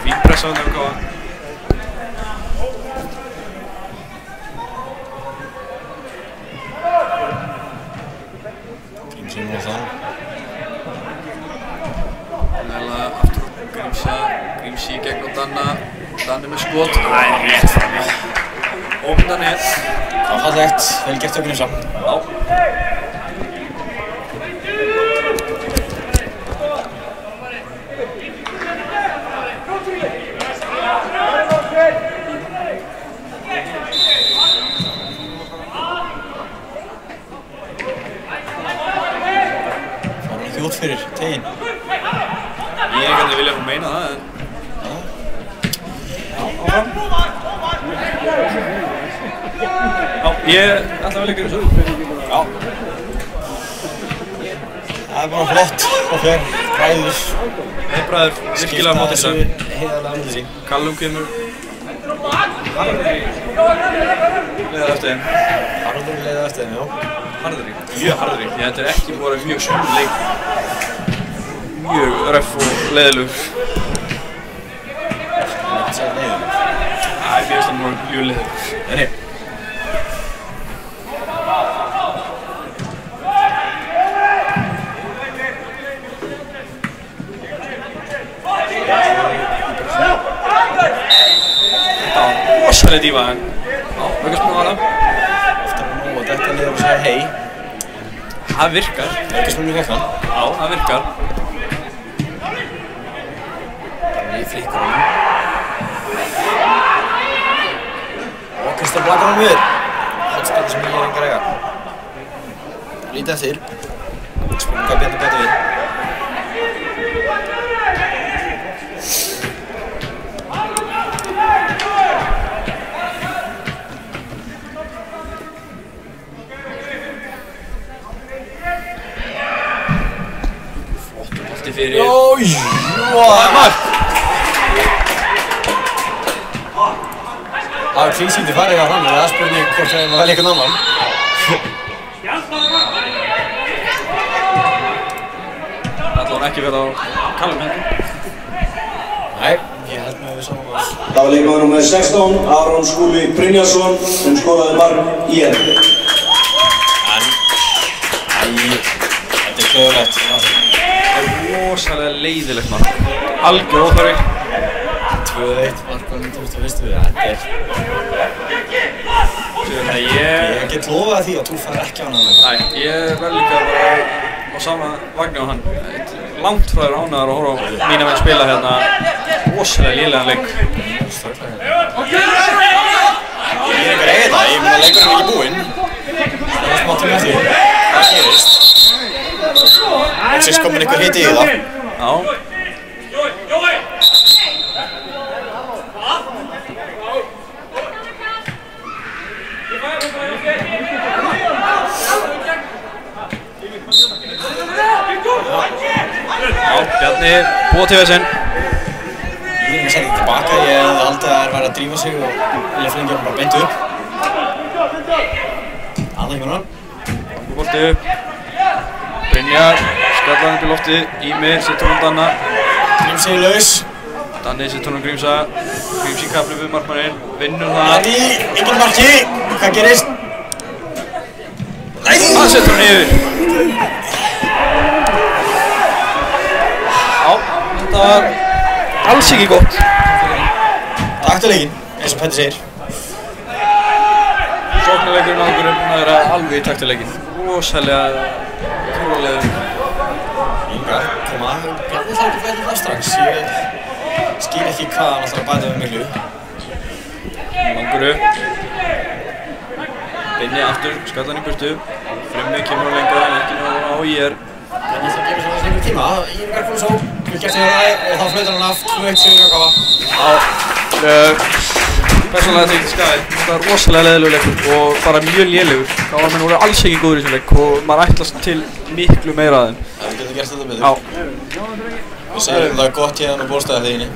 Fín pressa á þennan káa. Grímsi nú á þann. Nægilega aftur Grímsi gegn á Danna. Danni með skot. Æ, rétt fram. Ómyndan hér. Það var fallegt, vel gert hjá Grímsa. Já. Það var ekki út fyrir teginn. Ég er ekki að vilja meina það, en... Já, áfram. Já, ég ætla vel að gera þessu. Já. Það er bara flott og fer bræður. Þeir bræður virkilega mótið þessu þetta. heiðarlega mótið sín. Callum kemur. Leiðar eftir þeim. Harður leiði eftir þeim, já. Harðri, mjög harðri. Þetta er ekki voru mjög svon leik. Mjög röff og leiðilegur. Það er ekki að segja leiðilegur. Æ, mér finnst það mjög leiðilegur. Nei. Þetta var rosalega dífa, en... Já, veikast með hana. Eftir að nóg að detta niður og segja hei. Það virkar. Veikast með mjög hekkan. Já, það virkar. í flikkunum. Og Kristján blakar hann við. Hotspilli sem ég engar eiga. Lítið eftir. Spurning hvað Bjarni bæti við. Fyrir Jói! Það er mark! Það er klísíti farið á hann, það er spurning hvort það var eitthvað annan. Það var ekki verið á Callum hendur. Nei, ég held með við saman góð. Það var leikmaður nr. 16, Aron Skúli Brynjarsson, sem skoraði mark ÍR. Þetta er klöðulegt. Rosalega leiðilegt mark. Algjör óþarfi. 2-1 markmann 21. Þetta er... Ég get lofað því að þú fær ekki á hann. Nei, ég verð líka bara á sama vagni á hann. Langt frá þér ánægðar að horfa á mína menn spila hérna rosalega lélegan leik. Ég er einhver eigi þetta, ég meina leikurinn er ekki búinn. Það er smá tíma eftir. Það gerist. Loksins komin einhver hiti í það. Já. Bjarni búið til þessin. Ég er að setja tilbaka, ég hefði haldið að það væri að drífa sig og vilja flengja hann bara beint upp. Annað ekki með hann. Bolti upp. Brynjar, skallar hann upp í lofti. Ímir, setur hann Danna. Grímsi í laus. Danni setur hann Grímsa. Gríms í kapli við markmanninn. Vinnur það. Adi, enginn marki. Hvað gerist? Nei! Það setur hann yfir. Já, þetta var alls ekki gott. Takk til leikinn, eins og Petti segir. Sóknarleikurinn á okkur er búinn að vera alveg í takt til leikinn. Rosalega kúralegur. Ingar, koma að Bjarni þarf ekki bæta það strax. Ég skil ekki hvað hann ætlar að bæta við miklu. Langur upp. Binni aftur, skallar hann í burtu. Frummi kemur á lengra en ekki náður á IR. Bjarni þarf að gefa sér lengur tíma. Ingar kom svo, við gert sér það og þá flautar hann af 2-1 sigur að kafa. Persónulega þetta ekki skæði. Þetta var rosalega leiðilegur leikur og bara mjög lélegur. Káarmenn voru alls ekki góður í þessum leik og maður ætlast til miklu meira að þeim. Það getur gert þetta betur. Já. Við segjum það gott hérna á bólstæðarþeginni.